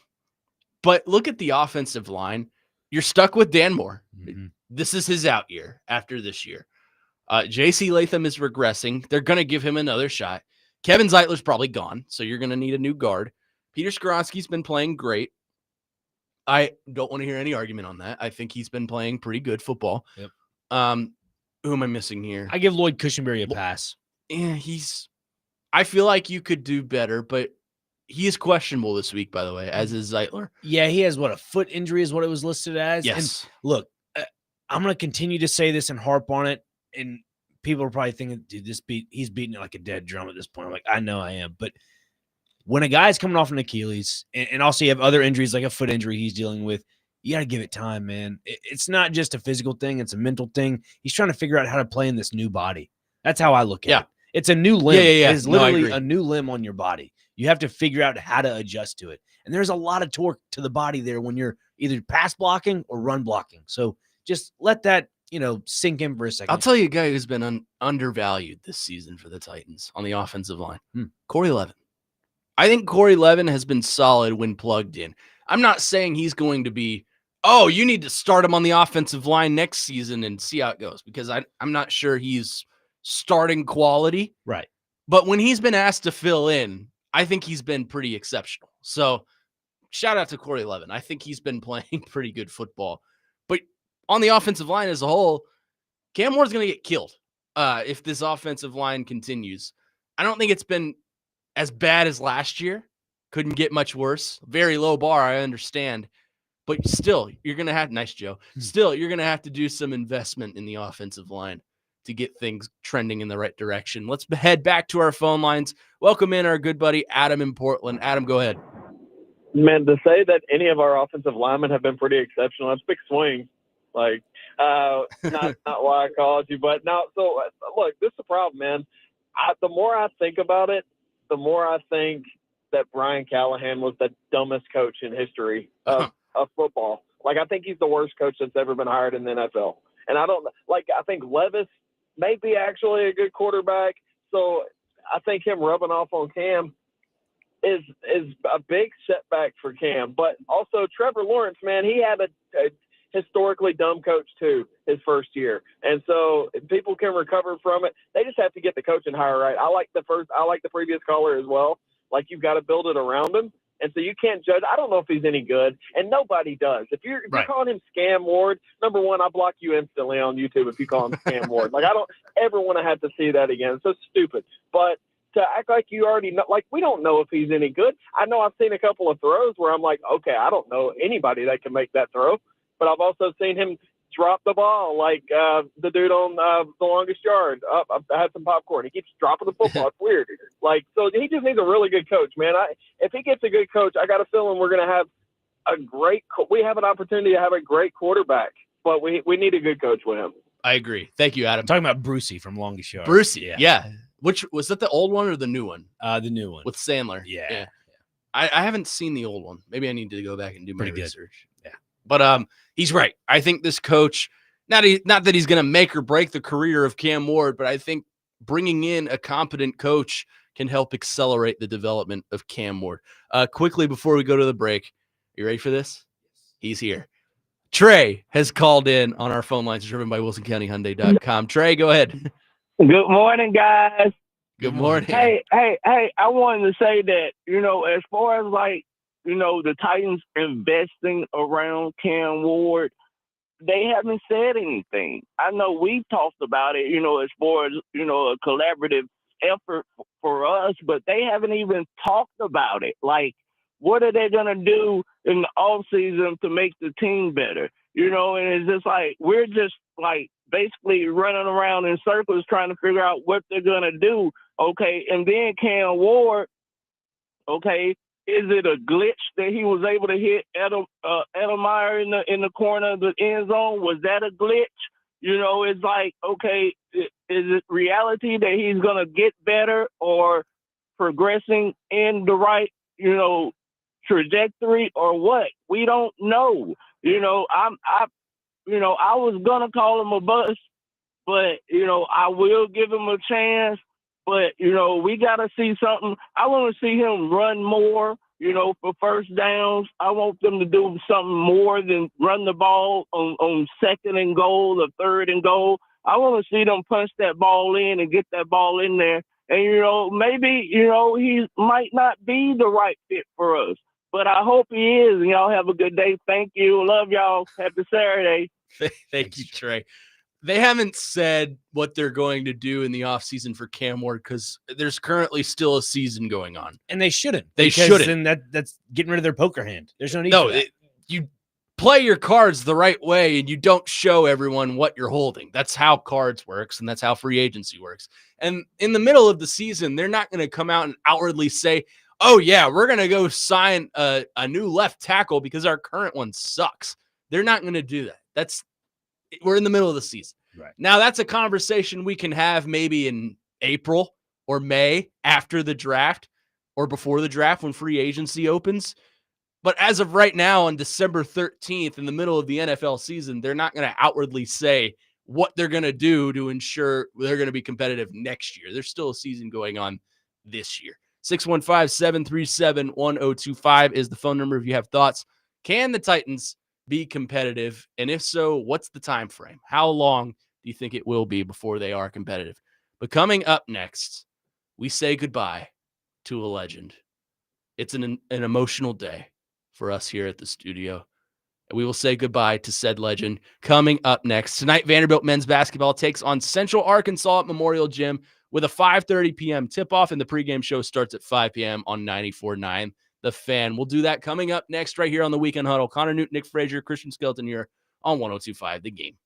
but look at the offensive line. You're stuck with Dan Moore. Mm-hmm. this is his out year after this year. J.C. Latham is regressing. They're going to give him another shot. Kevin Zeitler's probably gone, so you're going to need a new guard. Peter Skoronski's been playing great. I don't want to hear any argument on that. I think he's been playing pretty good football. Yep. Who am I missing here? I give Lloyd Cushenberry a pass. Yeah, I feel like you could do better, but he is questionable this week, by the way, as is Zeitler. Yeah, he has a foot injury is what it was listed as. Yes. And look, I'm going to continue to say this and harp on it. And people are probably thinking, dude, he's beating it like a dead drum at this point. I'm like, I know I am. But when a guy's coming off an Achilles and also you have other injuries like a foot injury he's dealing with, you got to give it time, man. It's not just a physical thing. It's a mental thing. He's trying to figure out how to play in this new body. That's how I look at it. It's a new limb. Yeah. It's literally a new limb on your body. You have to figure out how to adjust to it. And there's a lot of torque to the body there when you're either pass blocking or run blocking. So just let that, sink in for a second. I'll tell you a guy who's been undervalued this season for the Titans on the offensive line. Corey Levin. I think Corey Levin has been solid when plugged in. I'm not saying he's going to be, you need to start him on the offensive line next season and see how it goes, because I'm not sure he's starting quality. Right. But when he's been asked to fill in, I think he's been pretty exceptional. So shout out to Corey Levin. I think he's been playing pretty good football. But on the offensive line as a whole, Cam Ward's going to get killed if this offensive line continues. I don't think it's been as bad as last year. Couldn't get much worse. Very low bar, I understand. But still, you're going to have – nice, Joe. Still, you're going to have to do some investment in the offensive line to get things trending in the right direction. Let's head back to our phone lines. Welcome in our good buddy Adam in Portland. Adam, go ahead. Man, to say that any of our offensive linemen have been pretty exceptional, that's big swing. Like, not why I called you, but no. So look, this is the problem, man. The more I think about it, the more I think that Brian Callahan was the dumbest coach in history of football. Like, I think he's the worst coach that's ever been hired in the NFL. And I think Levis may be actually a good quarterback. So I think him rubbing off on Cam is a big setback for Cam. But also Trevor Lawrence, man, he had a historically dumb coach too his first year. And so people can recover from it. They just have to get the coaching hire right. I like the previous caller as well. Like, you've got to build it around him. And so you can't judge. I don't know if he's any good, and nobody does. If you're calling him Scam Ward, number one, I'll block you instantly on YouTube if you call him Scam Ward. Like, I don't ever want to have to see that again. It's so stupid. But to act like you already know, like, we don't know if he's any good. I know I've seen a couple of throws where I'm like, okay, I don't know anybody that can make that throw. But I've also seen him drop the ball like the dude on the longest yard. I had some popcorn. He keeps dropping the football. It's weird. Like, so he just needs a really good coach, man. If he gets a good coach, I got a feeling we're going to have we have an opportunity to have a great quarterback, but we need a good coach with him. I agree. Thank you, Adam. I'm talking about Brucey from Longest Yard. Brucey, yeah. Which was that, the old one or the new one? The new one with Sandler. Yeah. I haven't seen the old one. Maybe I need to go back and do my research. Yeah. But he's right. I think this coach, not that he's going to make or break the career of Cam Ward, but I think bringing in a competent coach can help accelerate the development of Cam Ward. Quickly before we go to the break, you ready for this? He's here. Trey has called in on our phone lines, driven by WilsonCountyHyundai.com. Trey, go ahead. Good morning, guys. Good morning. Hey, I wanted to say that, as far as the Titans investing around Cam Ward, they haven't said anything. I know we've talked about it, as far as, a collaborative effort for us, but they haven't even talked about it. Like, what are they going to do in the offseason to make the team better? And it's just like, we're just basically running around in circles trying to figure out what they're going to do. Okay. And then Cam Ward, okay, is it a glitch that he was able to hit Edelmeyer in the corner of the end zone? Was that a glitch? It's like, okay, is it reality that he's going to get better or progressing in the right, trajectory or what? We don't know. I was going to call him a bust, but, I will give him a chance. But, we got to see something. I want to see him run more. for first downs. I want them to do something more than run the ball on second and goal or third and goal. I want to see them punch that ball in and get that ball in there. And, maybe, he might not be the right fit for us, but I hope he is. And y'all have a good day. Thank you. Love y'all. Happy Saturday. Thank you, Trey. They haven't said what they're going to do in the offseason for Cam Ward because there's currently still a season going on. And they shouldn't. They because shouldn't. Then that's getting rid of their poker hand. There's no need for that. You play your cards the right way and you don't show everyone what you're holding. That's how cards works, and that's how free agency works. And in the middle of the season, they're not going to come out and outwardly say, oh, yeah, we're going to go sign a new left tackle because our current one sucks. They're not going to do that. We're in the middle of the season. Right. Now, that's a conversation we can have maybe in April or May after the draft or before the draft when free agency opens. But as of right now, on December 13th, in the middle of the NFL season, they're not going to outwardly say what they're going to do to ensure they're going to be competitive next year. There's still a season going on this year. 615-737-1025 is the phone number if you have thoughts. Can the Titans be competitive? And if so, what's the time frame? How long do you think it will be before they are competitive? But coming up next, we say goodbye to a legend. It's an emotional day for us here at the studio. And we will say goodbye to said legend. Coming up next, tonight, Vanderbilt men's basketball takes on Central Arkansas at Memorial Gym with a 5:30 p.m. tip-off, and the pregame show starts at 5 p.m. on 94.9 The Fan. We'll do that coming up next right here on the Weekend Huddle. Connor Newton, Nick Frazier, Christian Skelton here on 102.5 The Game.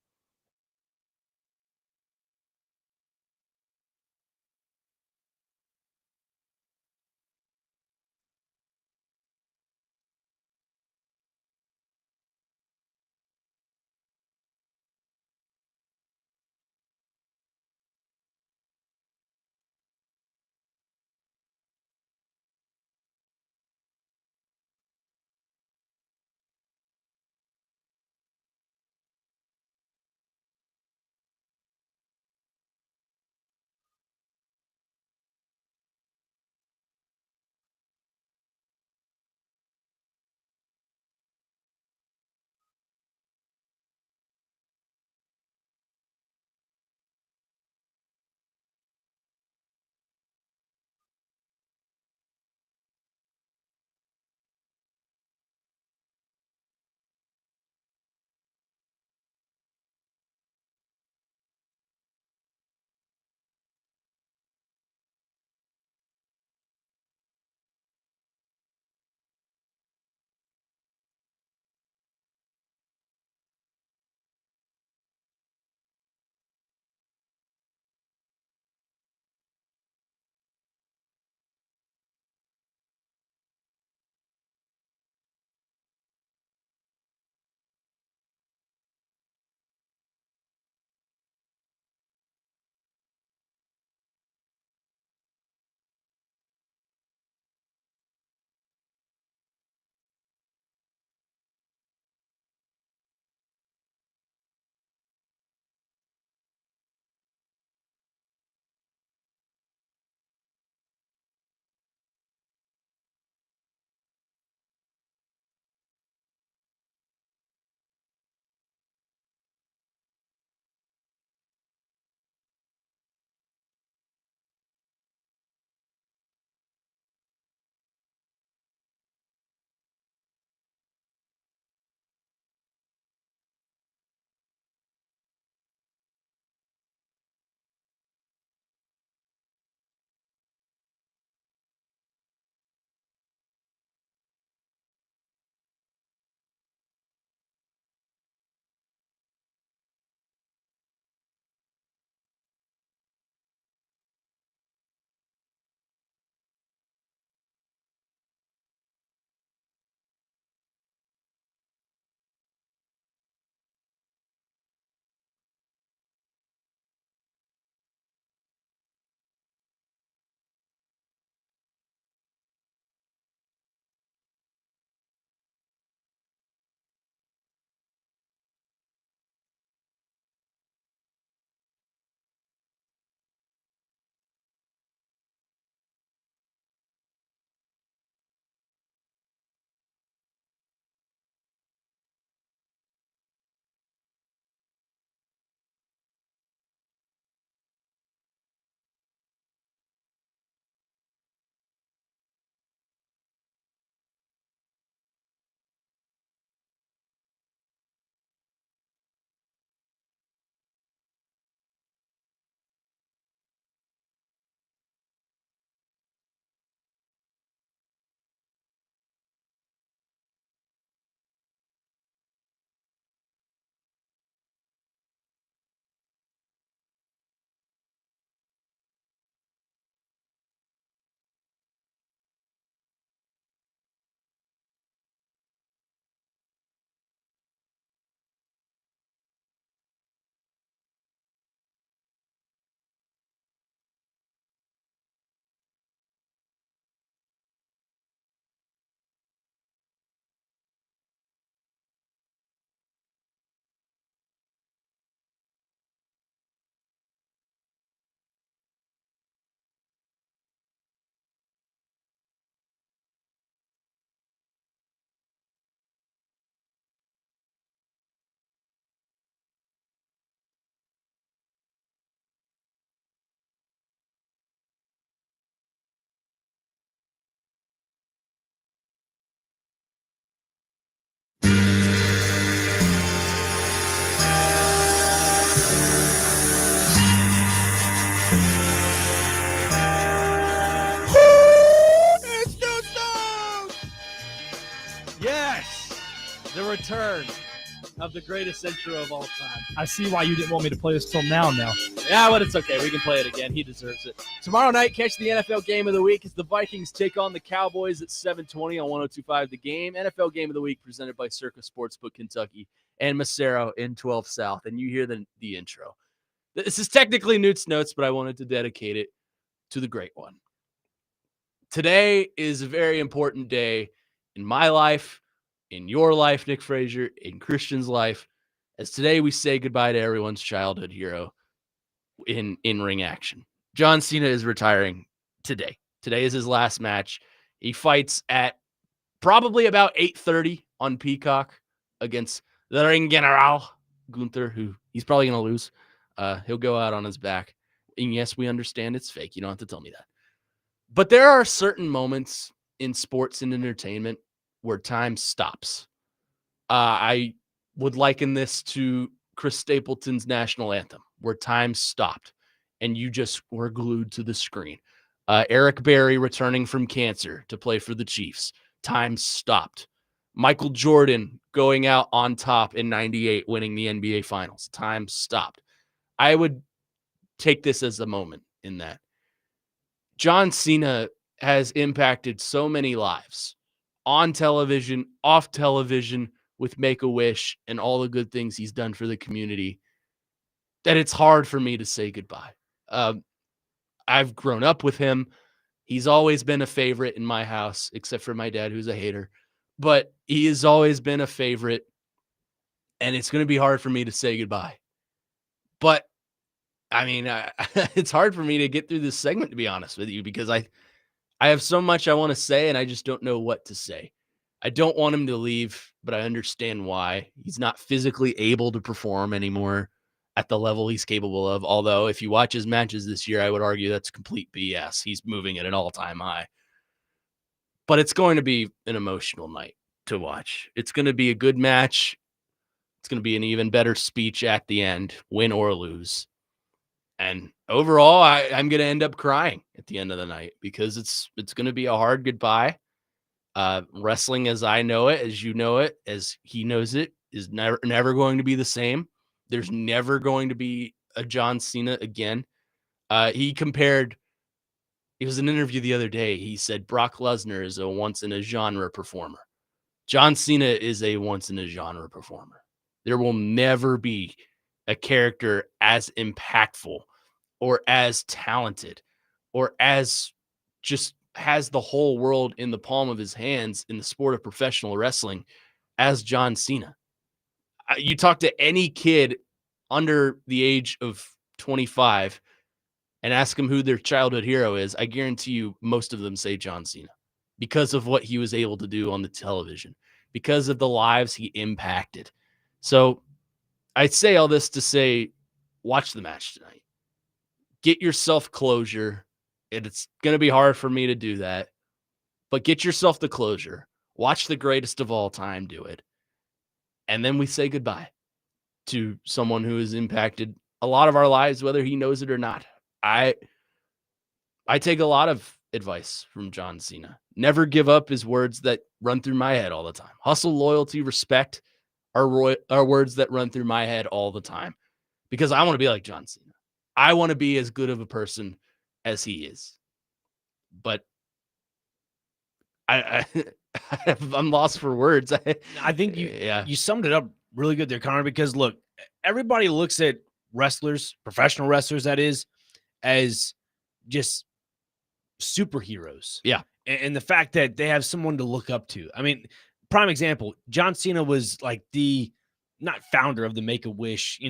return of the greatest intro of all time. I see why you didn't want me to play this till now. Yeah, but it's okay. We can play it again. He deserves it. Tomorrow night, catch the NFL Game of the Week as the Vikings take on the Cowboys at 7:20 on 102.5 The Game. NFL Game of the Week presented by Circa Sportsbook Kentucky and Macero in 12 South. And you hear the intro. This is technically Newt's Notes, but I wanted to dedicate it to the great one. Today is a very important day in my life, in your life, Nick Frazier, in Christian's life, as today we say goodbye to everyone's childhood hero in ring action. John Cena is retiring today. Today is his last match. He fights at probably about 8:30 on Peacock against the Ring General, Gunther, who he's probably going to lose. He'll go out on his back. And yes, we understand it's fake. You don't have to tell me that. But there are certain moments in sports and entertainment where time stops. I would liken this to Chris Stapleton's national anthem, where time stopped and you just were glued to the screen. Eric Berry returning from cancer to play for the Chiefs. Time stopped. Michael Jordan going out on top in 98, winning the NBA Finals. Time stopped. I would take this as a moment in that. John Cena has impacted so many lives on television, off television, with Make-A-Wish and all the good things he's done for the community, that it's hard for me to say goodbye. I've grown up with him. He's always been a favorite in my house, except for my dad, who's a hater. But he has always been a favorite, and it's going to be hard for me to say goodbye. But, I mean, it's hard for me to get through this segment, to be honest with you, because I have so much I want to say, and I just don't know what to say. I don't want him to leave, but I understand why. He's not physically able to perform anymore at the level he's capable of. Although, if you watch his matches this year, I would argue that's complete BS. He's moving at an all-time high. But it's going to be an emotional night to watch. It's going to be a good match. It's going to be an even better speech at the end, win or lose. And overall, I'm going to end up crying at the end of the night because it's going to be a hard goodbye. Wrestling as I know it, as you know it, as he knows it, is never going to be the same. There's never going to be a John Cena again. It was an interview the other day. He said Brock Lesnar is a once-in-a-genre performer. John Cena is a once-in-a-genre performer. There will never be a character as impactful or as talented or as just has the whole world in the palm of his hands in the sport of professional wrestling as John Cena. You talk to any kid under the age of 25 and ask them who their childhood hero is, I guarantee you most of them say John Cena because of what he was able to do on the television, because of the lives he impacted. So I say all this to say, watch the match tonight. Get yourself closure. And it's going to be hard for me to do that, but get yourself the closure. Watch the greatest of all time do it. And then we say goodbye to someone who has impacted a lot of our lives, whether he knows it or not. I take a lot of advice from John Cena. Never give up is words that run through my head all the time. Hustle, loyalty, respect are words that run through my head all the time because I want to be like John Cena. I want to be as good of a person as he is. But I'm lost for words. I think you summed it up really good there, Connor, because look, everybody looks at wrestlers, professional wrestlers, that is, as just superheroes. Yeah. And the fact that they have someone to look up to. I mean, prime example, John Cena was like the not founder of the Make-A-Wish,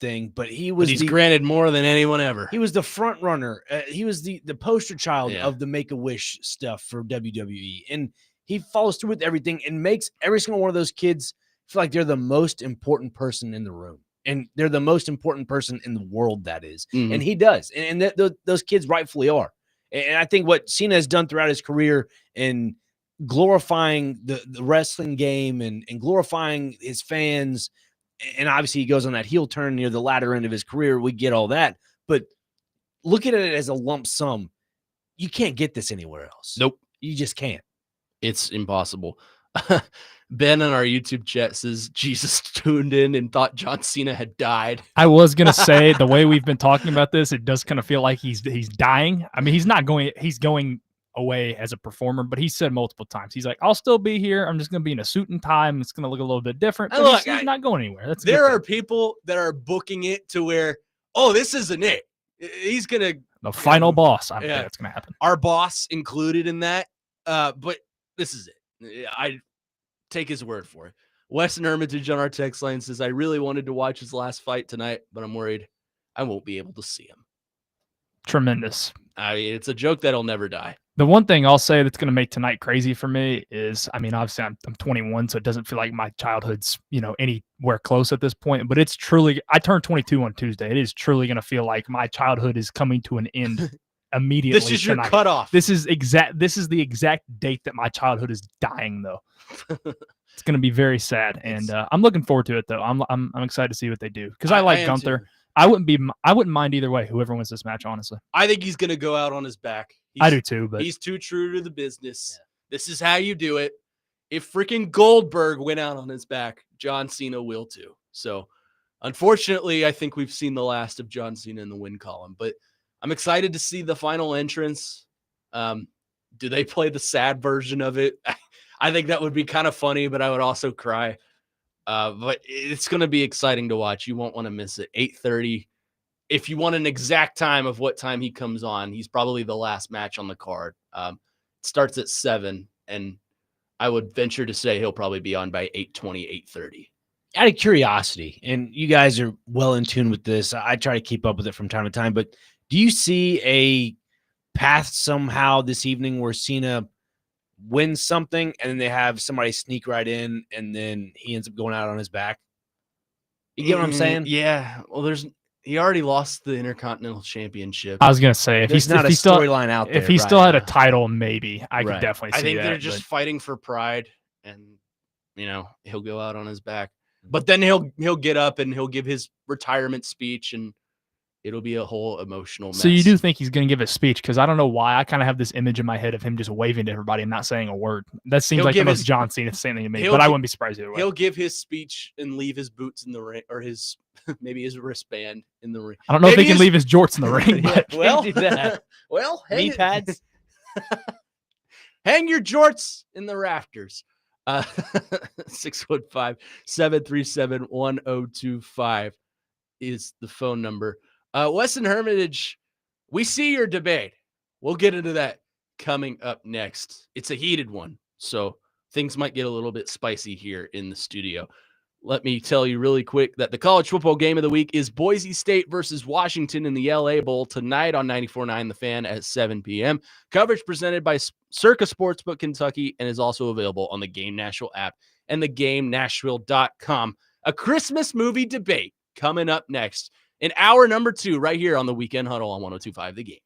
thing, but he's granted more than anyone ever. He was the front runner. He was the poster child of the Make-A-Wish stuff for WWE. And he follows through with everything and makes every single one of those kids feel like they're the most important person in the room. And they're the most important person in the world, that is. Mm-hmm. And he does. And those kids rightfully are. And I think what Cena has done throughout his career in glorifying the wrestling game and glorifying his fans, and obviously he goes on that heel turn near the latter end of his career. We get all that. But looking at it as a lump sum, you can't get this anywhere else. Nope. You just can't. It's impossible. Ben on our YouTube chat says Jesus tuned in and thought John Cena had died. I was gonna say the way we've been talking about this, it does kind of feel like he's dying. I mean, he's not going. He's going away as a performer, but he said multiple times, he's like, "I'll still be here. I'm just gonna be in a suit and tie. It's gonna look a little bit different." And But look, he's not going anywhere. That's there are people that are booking it to where, oh, this isn't it. He's gonna the final boss. I think that's gonna happen. Our boss included in that, but this is it. I take his word for it. Weston Hermitage on our text line says, I really wanted to watch his last fight tonight, but I'm worried I won't be able to see him. Tremendous. I mean, it's a joke that'll never die. The one thing I'll say that's going to make tonight crazy for me is, I mean, obviously I'm 21, so it doesn't feel like my childhood's, anywhere close at this point, but it's truly, I turned 22 on Tuesday. It is truly going to feel like my childhood is coming to an end immediately. This is tonight. your cutoff. This is the exact date that my childhood is dying, though. It's going to be very sad, and I'm looking forward to it, though. I'm excited to see what they do because I like Gunther. Too. I wouldn't mind either way. Whoever wins this match, honestly. I think he's going to go out on his back. I do too, but he's too true to the business. Yeah. This is how you do it. If freaking Goldberg went out on his back, John Cena will too. So, unfortunately, I think we've seen the last of John Cena in the win column. But I'm excited to see the final entrance. Do they play the sad version of it? I think that would be kind of funny, but I would also cry. But it's going to be exciting to watch. You won't want to miss it. 8:30. If you want an exact time of what time he comes on, he's probably the last match on the card. It starts at 7, and I would venture to say he'll probably be on by 8:20, 8:30. Out of curiosity, and you guys are well in tune with this, I try to keep up with it from time to time, but do you see a path somehow this evening where Cena wins something and then they have somebody sneak right in and then he ends up going out on his back? You get what I'm saying? Yeah. Well, he already lost the Intercontinental Championship. I was gonna say if there's not a storyline out there. If he still had a title, maybe I could definitely see that. I think they're just fighting for pride, and he'll go out on his back. But then he'll get up and he'll give his retirement speech, and it'll be a whole emotional mess. So you do think he's going to give a speech? Because I don't know why. I kind of have this image in my head of him just waving to everybody and not saying a word. That seems like the most John Cena thing to me, but I wouldn't be surprised either way. He'll give his speech and leave his boots in the ring, or maybe his wristband in the ring. I don't know if he can leave his jorts in the ring. But well, do that. Well, knee pads. Hang your jorts in the rafters. 615-737-1025 is the phone number. Weston Hermitage, we see your debate. We'll get into that coming up next. It's a heated one, so things might get a little bit spicy here in the studio. Let me tell you really quick that the college football game of the week is Boise State versus Washington in the LA Bowl tonight on 94.9 The Fan at 7 p.m. Coverage presented by Circa Sportsbook Kentucky and is also available on the Game Nashville app and thegamenashville.com. A Christmas movie debate coming up next in hour number 2 right here on the Weekend Huddle on 102.5 The Game.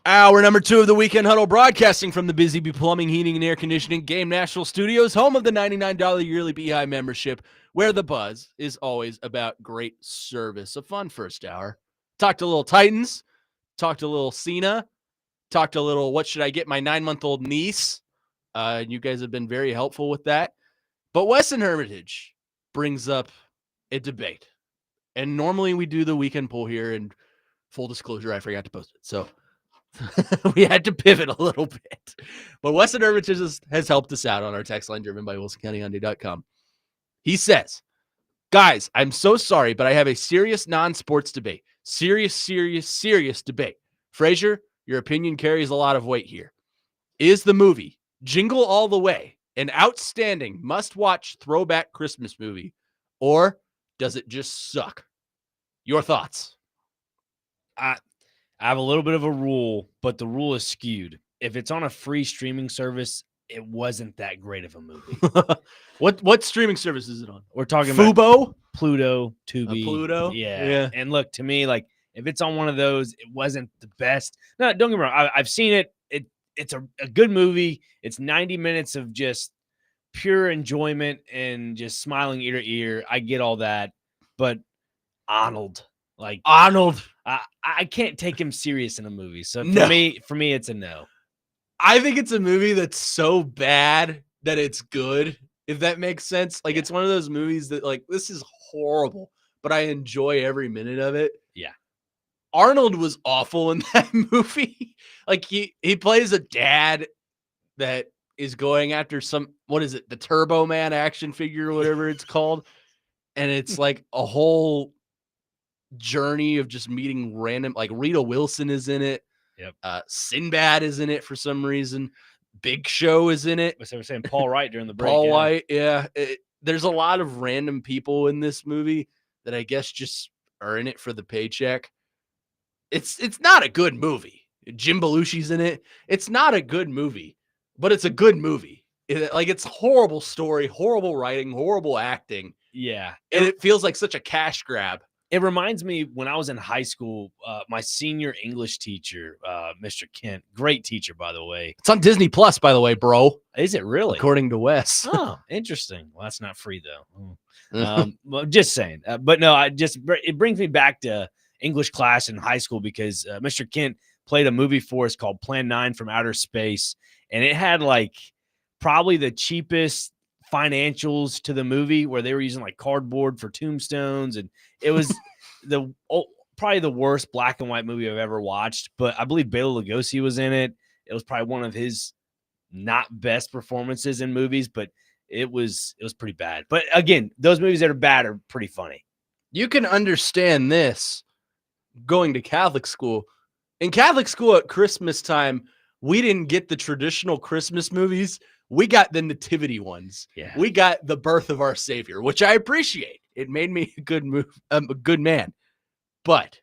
Hour number 2 of the Weekend Huddle, broadcasting from the Busy Bee Plumbing, Heating, and Air Conditioning Game National Studios, home of the $99 yearly Beehive membership, where the buzz is always about great service. A fun first hour. Talked a little Titans, talked a little Cena, talked a little what should I get my 9-month-old niece. You guys have been very helpful with that. But Weston Hermitage brings up a debate. And normally we do the weekend poll here, and full disclosure, I forgot to post it. So we had to pivot a little bit. But Weston Hermitage has helped us out on our text line driven by WilsonCountyHyundai.com. He says, guys, I'm so sorry, but I have a serious non-sports debate. Serious debate. Frazier, your opinion carries a lot of weight here. Is the movie Jingle All the Way an outstanding must-watch throwback Christmas movie, or does it just suck? Your thoughts? I have a little bit of a rule, but the rule is skewed. If it's on a free streaming service, it wasn't that great of a movie. What streaming service is it on? We're talking Fubo? about Pluto, Tubi. Pluto? Yeah. And look, to me, like, if it's on one of those, it wasn't the best. No, don't get me wrong. I've seen it. It's a good movie. It's 90 minutes of just pure enjoyment and just smiling ear to ear. I get all that. But Arnold, I can't take him serious in a movie. So for me, it's a no. I think it's a movie that's so bad that it's good, if that makes sense. Like, it's one of those movies that, like, this is horrible, but I enjoy every minute of it. Yeah. Arnold was awful in that movie. Like, he plays a dad that is going after the Turbo Man action figure or whatever it's called. And it's like a whole journey of just meeting random, like Rita Wilson is in it. Yep. Sinbad is in it for some reason. Big Show is in it. So we're saying Paul Wright during the break. White, yeah. There's a lot of random people in this movie that I guess just are in it for the paycheck. It's not a good movie. Jim Belushi's in it. It's not a good movie, but it's a good movie. It's horrible story, horrible writing, horrible acting. Yeah. And it feels like such a cash grab. It reminds me when I was in high school, my senior English teacher, Mr. Kent, great teacher, by the way. It's on Disney Plus, by the way, bro. Is it really? According to Wes. Oh, interesting. Well, that's not free though. Well, just saying. But no, it brings me back to English class in high school because Mr. Kent played a movie for us called Plan 9 from Outer Space, and it had like probably the cheapest financials to the movie where they were using like cardboard for tombstones, and it was probably the worst black and white movie I've ever watched. But I believe Bela Lugosi was in it. It was probably one of his not best performances in movies, but it was pretty bad. But again, those movies that are bad are pretty funny. You can understand this going to Catholic school. In Catholic school at Christmas time, we didn't get the traditional Christmas movies. We got the nativity ones. Yeah. We got the birth of our Savior, which I appreciate. It made me a good man. But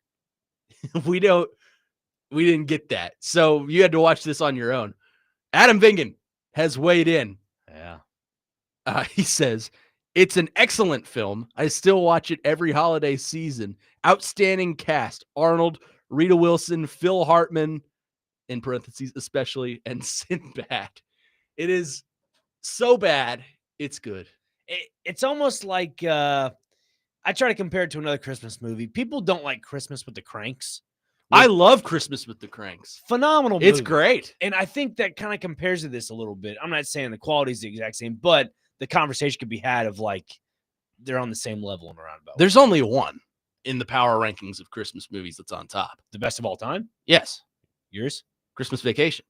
we didn't get that. So you had to watch this on your own. Adam Vingen has weighed in. Yeah. He says, it's an excellent film. I still watch it every holiday season. Outstanding cast. Arnold, Rita Wilson, Phil Hartman, in parentheses especially, and Sinbad. It is so bad, it's good. It's almost like I try to compare it to another Christmas movie. People don't like Christmas with the Cranks. I love Christmas with the Cranks. Phenomenal movie. It's great. And I think that kind of compares to this a little bit. I'm not saying the quality is the exact same, but the conversation could be had of like they're on the same level in a roundabout. There's only one in the power rankings of Christmas movies that's on top. The best of all time? Yes. Yours? Christmas Vacation.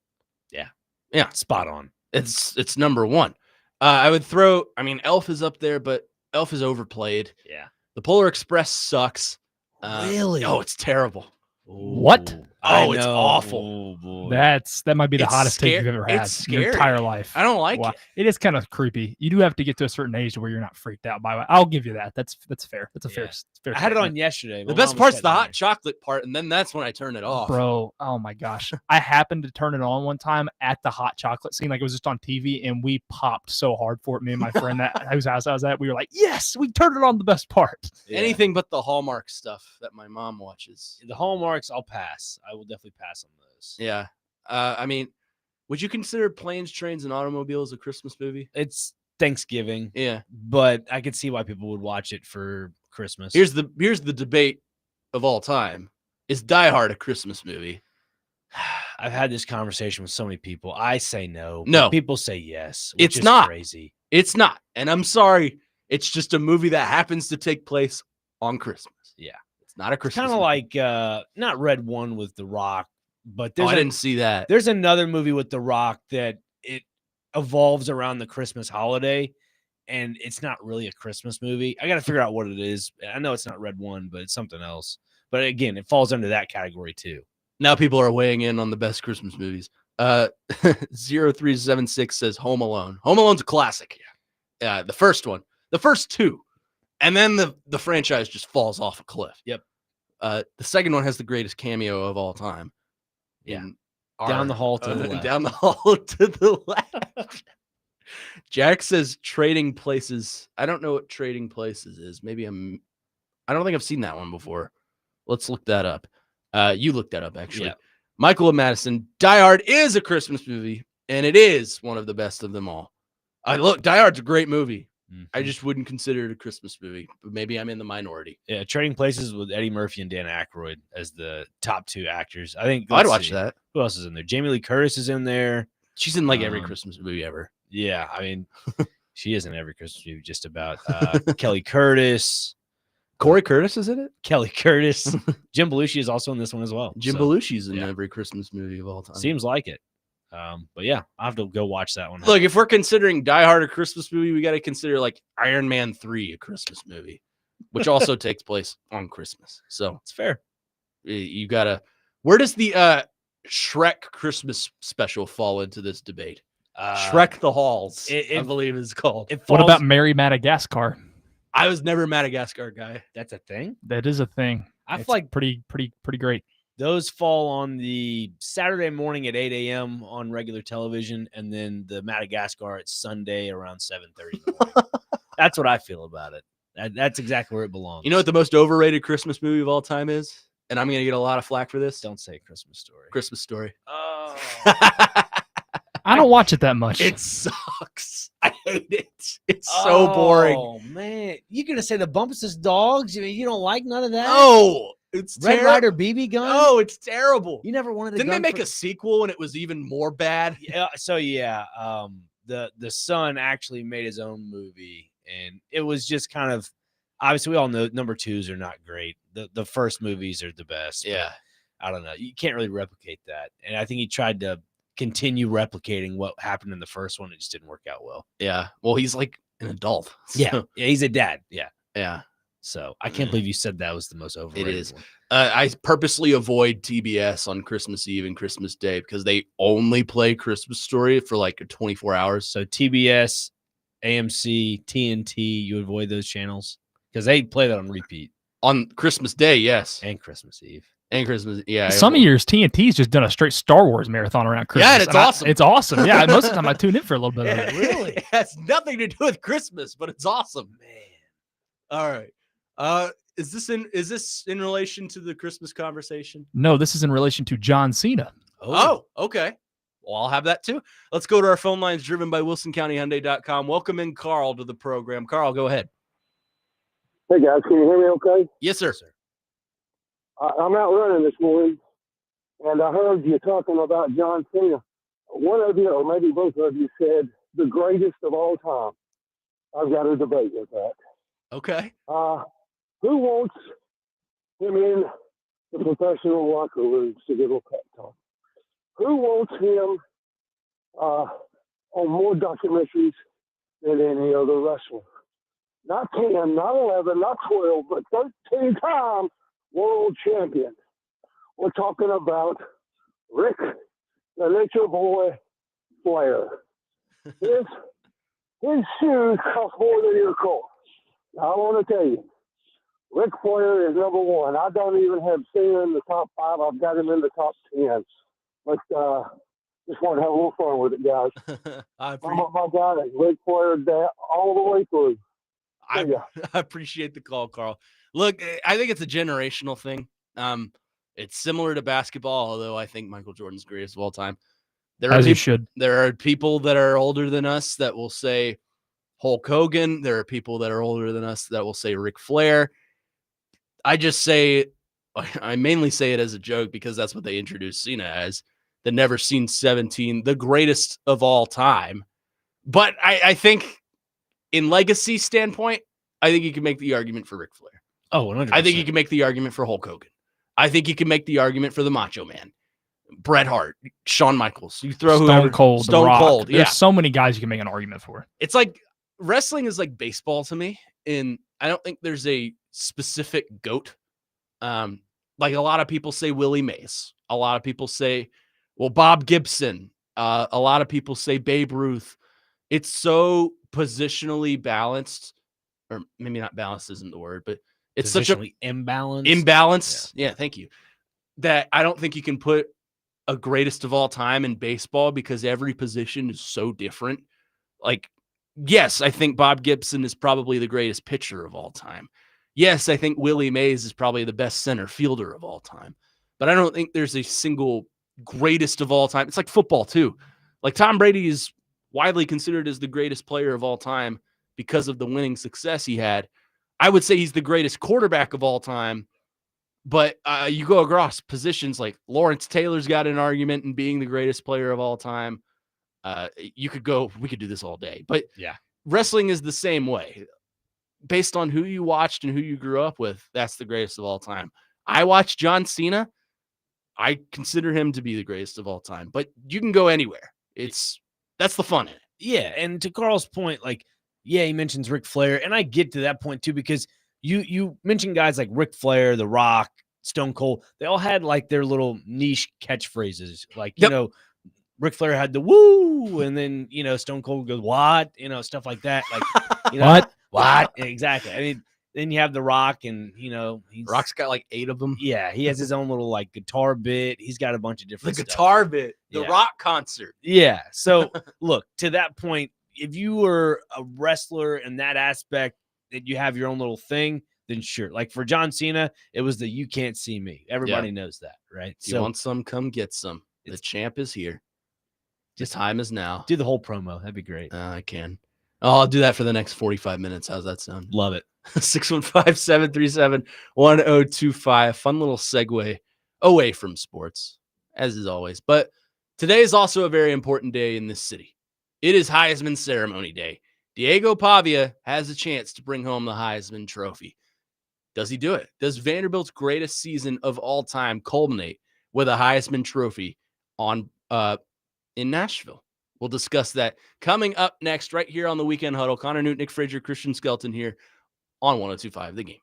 Yeah. Spot on. It's number one. I would throw, Elf is up there, but Elf is overplayed. Yeah. The Polar Express sucks. Really? Oh, it's terrible. What? Oh, it's awful. Oh, boy. That might be the It's hottest take you've ever had it's in your scary. entire life. I don't like it. It is kind of creepy. You do have to get to a certain age to where you're not freaked out by it. I'll give you that. That's fair. That's a fair. I had it statement. on yesterday. The best part's the hot chocolate part, and then that's when I turn it off. Bro, oh my gosh. I happened to turn it on one time at the hot chocolate scene. Like it was just on TV, and we popped so hard for it. Me and my friend whose house I was at, we were like, yes, we turned it on the best part. Yeah. Anything but the Hallmark stuff that my mom watches. The Hallmarks, I'll pass. I will definitely pass on those. Yeah. I mean, would you consider Planes, Trains, and Automobiles a Christmas movie? It's Thanksgiving. Yeah. But I could see why people would watch it for Christmas. Here's the debate of all time. Is Die Hard a Christmas movie? I've had this conversation with so many people. I say no. No. People say yes. Which It's is not. crazy. It's not. And I'm sorry. It's just a movie that happens to take place on Christmas. Yeah. It's not a Christmas Kind of movie. like not Red One with The Rock, but I didn't see that. there's another movie with The Rock that it evolves around the Christmas holiday, and it's not really a Christmas movie. I got to figure out what it is. I know it's not Red One, but it's something else. But again, it falls under that category too. Now people are weighing in on the best Christmas movies. 0376 says Home Alone. Home Alone's a classic. Yeah. The first one. The first two. And then the franchise just falls off a cliff. Yep. The second one has the greatest cameo of all time. Yeah. Our- Down the hall to the left. Down the hall to the left. Jack says Trading Places. I don't know what Trading Places is. I don't think I've seen that one before. Let's look that up. You looked that up, actually. Yeah. Michael and Madison, Die Hard is a Christmas movie, and it is one of the best of them all. Look, Die Hard's a great movie. I just wouldn't consider it a Christmas movie, but maybe I'm in the minority. Yeah, Trading Places with Eddie Murphy and Dan Aykroyd as the top two actors. I think I'd watch that. Who else is in there? Jamie Lee Curtis is in there. She's in like every Christmas movie ever. Yeah, I mean, she is in every Christmas movie just about. Kelly Curtis. Corey Curtis is in it? Kelly Curtis. Jim Belushi is also in this one as well. Jim Belushi's in every Christmas movie of all time. Seems like it. But yeah, I'll have to go watch that one. Look, if we're considering Die Hard a Christmas movie, we got to consider like Iron Man 3 a Christmas movie, which also takes place on Christmas. So it's fair. You got to. Where does the Shrek Christmas special fall into this debate? Shrek the Halls, I believe is called. What about Mary Madagascar? I was never a Madagascar guy. That's a thing? That is a thing. I feel It's like pretty great. those fall on the Saturday morning at 8 a.m. on regular television, and then the Madagascar at Sunday around 7:30. That's what I feel about it. That's exactly where it belongs. You know what the most overrated Christmas movie of all time is? And I'm going to get a lot of flack for this. Don't say Christmas Story. Christmas Story. Oh. I don't watch it that much. It sucks. I hate it. It's so boring. Oh, man. You're going to say the Bumpus' dogs? I mean, you don't like none of that? No. It's Red terrible. Ryder BB gun? No, it's terrible. You never wanted a Didn't gun they make a sequel and it was even more bad? Yeah, so yeah, the son actually made his own movie, and it was just kind of obviously we all know number twos are not great. The first movies are the best. Yeah. I don't know. You can't really replicate that. And I think he tried to continue replicating what happened in the first one. It just didn't work out well. Yeah. Well, he's like an adult. Yeah. Yeah, he's a dad. Yeah. Yeah. So I can't believe you said that was the most overrated. It is. one. I purposely avoid TBS on Christmas Eve and Christmas Day because they only play Christmas Story for like 24 hours. So TBS, AMC, TNT, you avoid those channels because they play that on repeat. On Christmas Day, yes. And Christmas Eve. And Christmas, yeah. Some years TNT's just done a straight Star Wars marathon around Christmas. Yeah, and it's awesome. It's awesome. Yeah, most of the time I tune in for a little bit of it. Really? It has nothing to do with Christmas, but it's awesome. Man. All right. Is this in relation to the Christmas conversation? No, this is in relation to John Cena. Oh, okay. Well, I'll have that too. Let's go to our phone lines driven by WilsonCountyHyundai.com. Welcome in Carl to the program. Carl, go ahead. Hey guys, can you hear me okay? Yes, sir. I'm out running this morning, and I heard you talking about John Cena. One of you, or maybe both of you, said the greatest of all time. I've got a debate with that. Okay. Who wants him in the professional locker rooms to give a pep talk? Who wants him on more documentaries than any other wrestler? Not 10, not 11, not 12, but 13-time world champion. We're talking about Rick, the Nature Boy Flair. His shoes cost more than your car. Now, I want to tell you, Ric Flair is number one. I don't even have Cena in the top 5. I've got him in the top 10. But just want to have a little fun with it, guys. My guy is Ric Flair all the way through. I appreciate the call, Carl. Look, I think it's a generational thing. It's similar to basketball, although I think Michael Jordan's greatest of all time. As you should. There are people that are older than us that will say Hulk Hogan. There are people that are older than us that will say Ric Flair. I just say, I mainly say it as a joke because that's what they introduced Cena as, the never seen 17, the greatest of all time. But I think in legacy standpoint, I think you can make the argument for Ric Flair. Oh, 100%. I think you can make the argument for Hulk Hogan. I think you can make the argument for the Macho Man, Bret Hart, Shawn Michaels. You throw Stone Cold, Stone The Rock. Cold. There's Yeah. so many guys you can make an argument for. It's like wrestling is like baseball to me. And I don't think there's a specific GOAT. Like a lot of people say Willie Mays. A lot of people say, well, Bob Gibson. A lot of people say Babe Ruth. It's so positionally balanced, or maybe not balanced isn't the word, but it's such a imbalance. Yeah, thank you. That I don't think you can put a greatest of all time in baseball because every position is so different. Like, yes, I think Bob Gibson is probably the greatest pitcher of all time. Yes, I think Willie Mays is probably the best center fielder of all time. But I don't think there's a single greatest of all time. It's like football, too. Like Tom Brady is widely considered as the greatest player of all time because of the winning success he had. I would say he's the greatest quarterback of all time. But you go across positions like Lawrence Taylor's got an argument in being the greatest player of all time. We could do this all day. But Yeah, wrestling is the same way. Based on who you watched and who you grew up with, that's the greatest of all time. I watched John Cena. I consider him to be the greatest of all time. But you can go anywhere. That's the fun in it. Yeah, and to Carl's point, like, yeah, he mentions Ric Flair, and I get to that point too because you mentioned guys like Ric Flair, The Rock, Stone Cold. They all had like their little niche catchphrases. Like, you know, Ric Flair had the woo, and then, you know, Stone Cold goes, what? You know, stuff like that. Like, you know, what? Exactly. I mean, then you have The Rock, and, you know, Rock's got like 8 of them. Yeah, he has his own little like guitar bit. He's got a bunch of different The stuff. guitar bit, the Rock concert. Yeah. So look, to that point, if you were a wrestler in that aspect, that you have your own little thing, then sure. Like for John Cena, it was the "you can't see me." Everybody knows that, right? If you want some, come get some. The champ is here. The time is now. Do the whole promo. That'd be great. I can. Oh, I'll do that for the next 45 minutes. How's that sound? Love it. 615-737-1025. Fun little segue away from sports, as is always. But today is also a very important day in this city. It is Heisman ceremony day. Diego Pavia has a chance to bring home the Heisman Trophy. Does he do it? Does Vanderbilt's greatest season of all time culminate with a Heisman Trophy in Nashville? We'll discuss that coming up next right here on the Weekend Huddle. Connor Newton, Nick Frazier, Christian Skelton here on 102.5 The Game.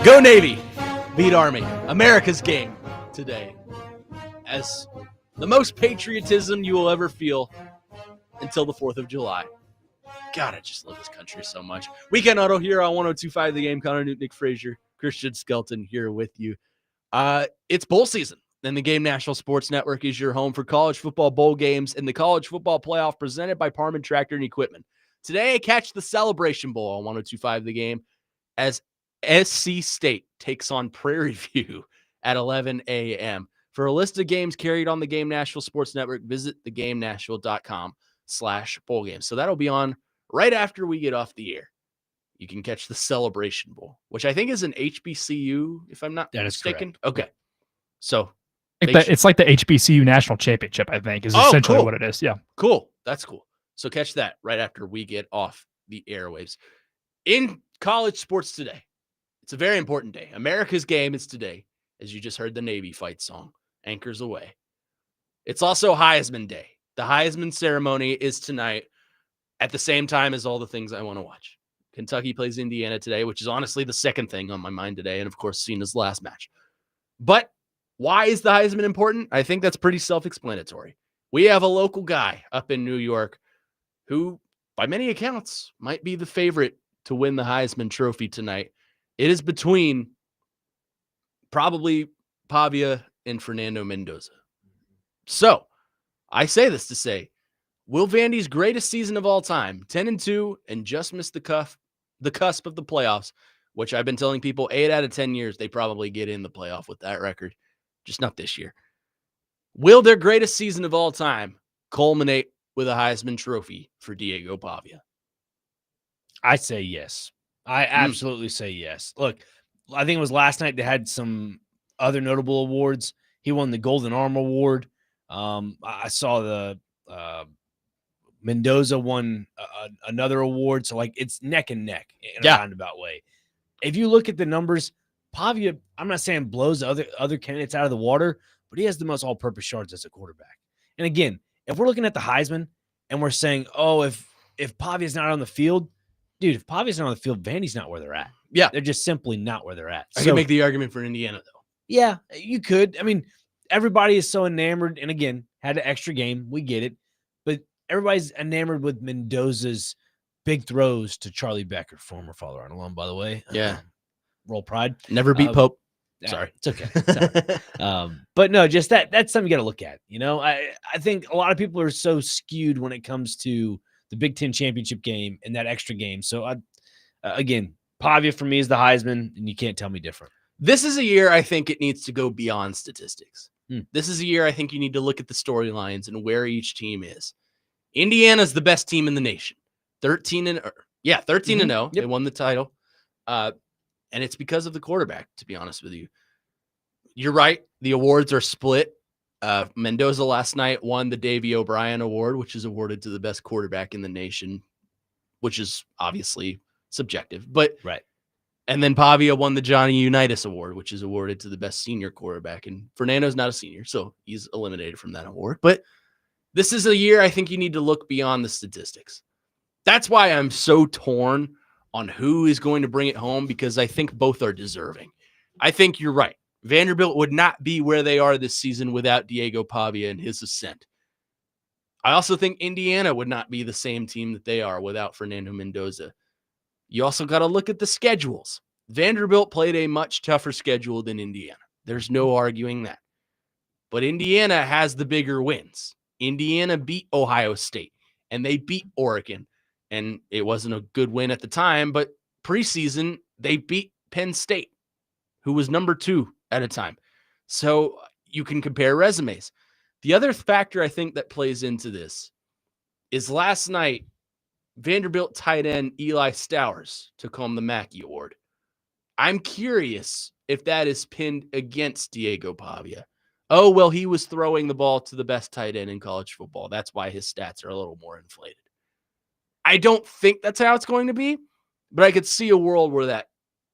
Go Navy, beat Army. America's game today. As the most patriotism you will ever feel until the 4th of July. God, I just love this country so much. Weekend Huddle here on 102.5 The Game. Connor Newton, Nick Frazier, Christian Skelton here with you. It's bowl season, and the Game National Sports Network is your home for college football bowl games and the college football playoff presented by Parman Tractor and Equipment. Today, catch the Celebration Bowl on 102.5 The Game as SC State takes on Prairie View at 11 a.m. For a list of games carried on the Game National Sports Network, visit thegamenational.com/bowl games. So that'll be on right after we get off the air. You can catch the Celebration Bowl, which I think is an HBCU, if I'm not mistaken. Correct. Okay. So It's like the HBCU National Championship, I think, is essentially what it is. Yeah. Cool. That's cool. So catch that right after we get off the airwaves. In college sports today, it's a very important day. America's game is today, as you just heard the Navy fight song, Anchors Away. It's also Heisman Day. The Heisman ceremony is tonight at the same time as all the things I want to watch. Kentucky plays Indiana today, which is honestly the second thing on my mind today, and of course, Cena's last match. But why is the Heisman important? I think that's pretty self-explanatory. We have a local guy up in New York who, by many accounts, might be the favorite to win the Heisman Trophy tonight. It is between probably Pavia and Fernando Mendoza. So, I say this to say, Will Vandy's greatest season of all time, 10-2, and just missed the cusp of the playoffs, which I've been telling people 8 out of 10 years they probably get in the playoff with that record, just not this year. Will their greatest season of all time culminate with a Heisman Trophy for Diego Pavia? I say yes. I absolutely say yes. Look, I think it was last night they had some other notable awards. He won the Golden Arm Award. I saw the Mendoza won another award. So, like, it's neck and neck in a roundabout way. If you look at the numbers, Pavia, I'm not saying blows other candidates out of the water, but he has the most all-purpose yards as a quarterback. And again, if we're looking at the Heisman and we're saying, oh, if Pavia's not on the field, dude, if Pavia's not on the field, Vandy's not where they're at. Yeah. They're just simply not where they're at. I can make the argument for Indiana, though. Yeah, you could. I mean, everybody is so enamored, and again, had an extra game. We get it. But everybody's enamored with Mendoza's big throws to Charlie Becker, former Father-Arm alum, by the way. Yeah. Roll Pride. Never beat Pope. Sorry. It's okay. It's all right. But no, just that's something you got to look at. You know, I think a lot of people are so skewed when it comes to the Big Ten championship game and that extra game. So, again, Pavia for me is the Heisman, and you can't tell me different. This is a year I think it needs to go beyond statistics. This is a year I think you need to look at the storylines and where each team is. Indiana's the best team in the nation. 13-0. Yep. They won the title. And it's because of the quarterback, to be honest with you. You're right. The awards are split. Mendoza last night won the Davey O'Brien Award, which is awarded to the best quarterback in the nation, which is obviously subjective. But right. And then Pavia won the Johnny Unitas Award, which is awarded to the best senior quarterback. And Fernando's not a senior, so he's eliminated from that award. But this is a year I think you need to look beyond the statistics. That's why I'm so torn on who is going to bring it home, because I think both are deserving. I think you're right. Vanderbilt would not be where they are this season without Diego Pavia and his ascent. I also think Indiana would not be the same team that they are without Fernando Mendoza. You also got to look at the schedules. Vanderbilt played a much tougher schedule than Indiana. There's no arguing that. But Indiana has the bigger wins. Indiana beat Ohio State, and they beat Oregon. And it wasn't a good win at the time, but preseason, they beat Penn State, who was number 2 at a time. So you can compare resumes. The other factor I think that plays into this is last night, Vanderbilt tight end Eli Stowers took home the Mackey Award. I'm curious if that is pinned against Diego Pavia. Oh, well, he was throwing the ball to the best tight end in college football. That's why his stats are a little more inflated. I don't think that's how it's going to be, but I could see a world where that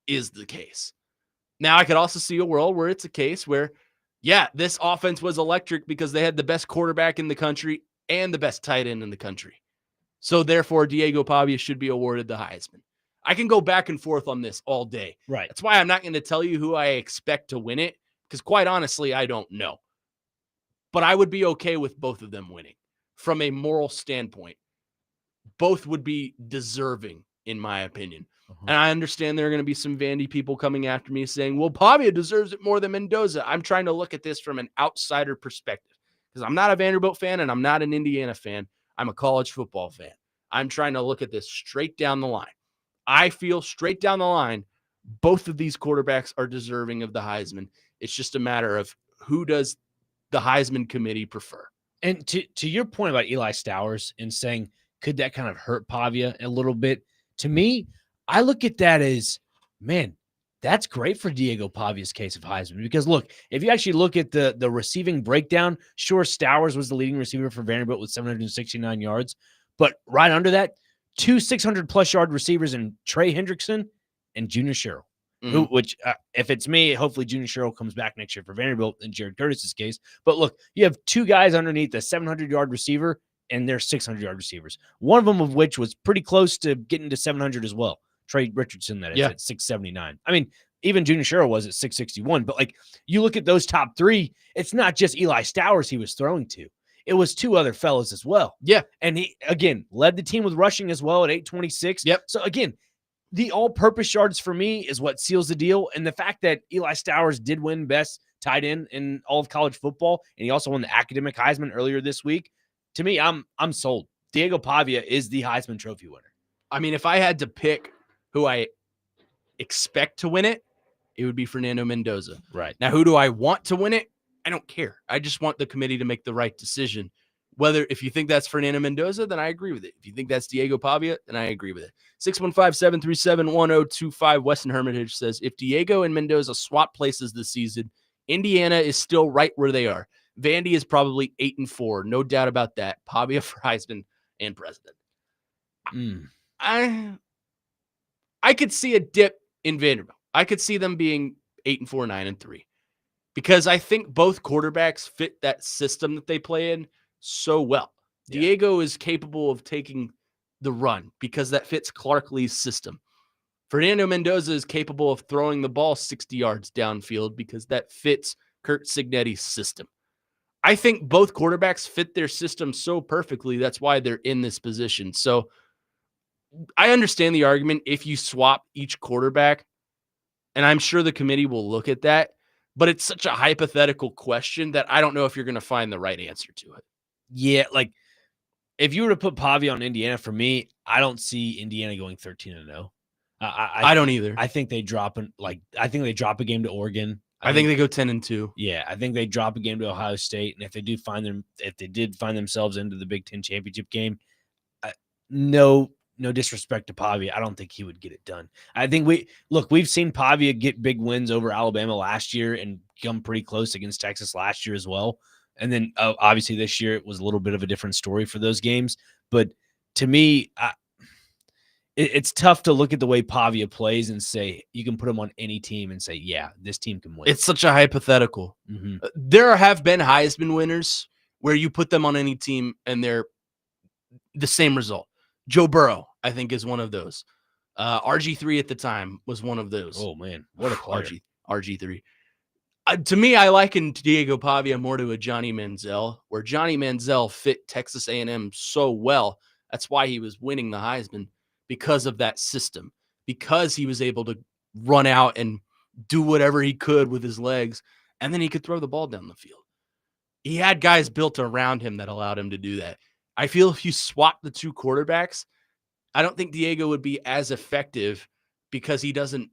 is the case. Now, I could also see a world where it's a case where, yeah, this offense was electric because they had the best quarterback in the country and the best tight end in the country. So, therefore, Diego Pavia should be awarded the Heisman. I can go back and forth on this all day. Right. That's why I'm not going to tell you who I expect to win it, because quite honestly, I don't know. But I would be okay with both of them winning from a moral standpoint. Both would be deserving, in my opinion. And I understand there are going to be some Vandy people coming after me saying, well, Pavia deserves it more than Mendoza. I'm trying to look at this from an outsider perspective because I'm not a Vanderbilt fan and I'm not an Indiana fan. I'm a college football fan. I'm trying to look at this straight down the line. I feel straight down the line, both of these quarterbacks are deserving of the Heisman. It's just a matter of who does the Heisman committee prefer. And to your point about Eli Stowers and saying, could that kind of hurt Pavia a little bit? To me, I look at that as, man, that's great for Diego Pavia's case of Heisman. Because look, if you actually look at the receiving breakdown, sure, Stowers was the leading receiver for Vanderbilt with 769 yards. But right under that, 2 600-plus yard receivers in Trey Hendrickson and Junior Sherrill. Which, if it's me, hopefully Junior Sherrill comes back next year for Vanderbilt in Jared Curtis's case. But look, you have 2 guys underneath a 700-yard receiver, and they're 600-yard receivers. One of them of which was pretty close to getting to 700 as well. Trey Richardson, that is, at 679. I mean, even Junior Sherrill was at 661. But, like, you look at those top 3, it's not just Eli Stowers he was throwing to. It was 2 other fellas as well. Yeah. And he, again, led the team with rushing as well at 826. Yep. So, again, the all-purpose yards for me is what seals the deal. And the fact that Eli Stowers did win best tight end in all of college football, and he also won the academic Heisman earlier this week, to me, I'm sold. Diego Pavia is the Heisman Trophy winner. I mean, if I had to pick who I expect to win it, it would be Fernando Mendoza. Right. Now, who do I want to win it? I don't care. I just want the committee to make the right decision. Whether if you think that's Fernando Mendoza, then I agree with it. If you think that's Diego Pavia, then I agree with it. 615-737-1025. Weston Hermitage says, if Diego and Mendoza swap places this season, Indiana is still right where they are. Vandy is probably 8-4. No doubt about that. Pavia for Heisman and president. I could see a dip in Vanderbilt. I could see them being 8-4, 9-3. Because I think both quarterbacks fit that system that they play in so well. Yeah. Diego is capable of taking the run because that fits Clark Lee's system. Fernando Mendoza is capable of throwing the ball 60 yards downfield because that fits Kurt Cignetti's system. I think both quarterbacks fit their system so perfectly. That's why they're in this position. So I understand the argument if you swap each quarterback, and I'm sure the committee will look at that, but it's such a hypothetical question that I don't know if you're going to find the right answer to it. Yeah, like if you were to put Pavia on Indiana, for me, I don't see Indiana going 13-0. I don't either. I think they drop a game to Oregon. I think they go 10-2. Yeah, I think they drop a game to Ohio State, and if they did find themselves into the Big Ten championship game, no disrespect to Pavia, I don't think he would get it done. I think we've seen Pavia get big wins over Alabama last year and come pretty close against Texas last year as well. And then obviously this year it was a little bit of a different story for those games. But to me, it's tough to look at the way Pavia plays and say you can put him on any team and say, yeah, this team can win. It's such a hypothetical. Mm-hmm. There have been Heisman winners where you put them on any team and they're the same result. Joe Burrow, I think, is one of those. RG3 at the time was one of those. Oh, man. What a player. RG3. To me, I liken Diego Pavia more to a Johnny Manziel, where Johnny Manziel fit Texas A&M so well. That's why he was winning the Heisman, because of that system, because he was able to run out and do whatever he could with his legs, and then he could throw the ball down the field. He had guys built around him that allowed him to do that. I feel if you swap the two quarterbacks, I don't think Diego would be as effective because he doesn't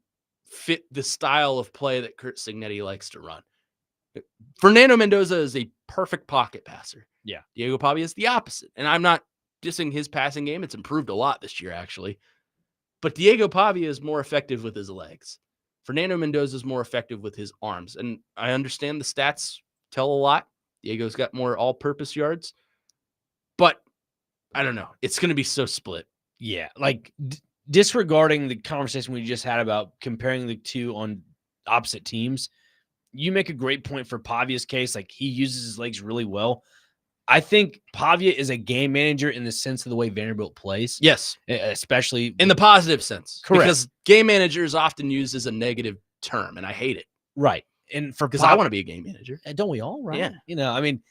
fit the style of play that Kurt Cignetti likes to run. Fernando Mendoza is a perfect pocket passer. Yeah. Diego Pavia is the opposite. And I'm not dissing his passing game. It's improved a lot this year, actually. But Diego Pavia is more effective with his legs. Fernando Mendoza is more effective with his arms. And I understand the stats tell a lot. Diego's got more all-purpose yards. But I don't know. It's going to be so split. Yeah. Like disregarding the conversation we just had about comparing the two on opposite teams, you make a great point for Pavia's case. Like he uses his legs really well. I think Pavia is a game manager in the sense of the way Vanderbilt plays. Yes, Especially in the positive sense. Correct. Because game manager is often used as a negative term, and I hate it. Right. And for because I want to be a game manager. Don't we all? Right. Yeah. You know, I mean,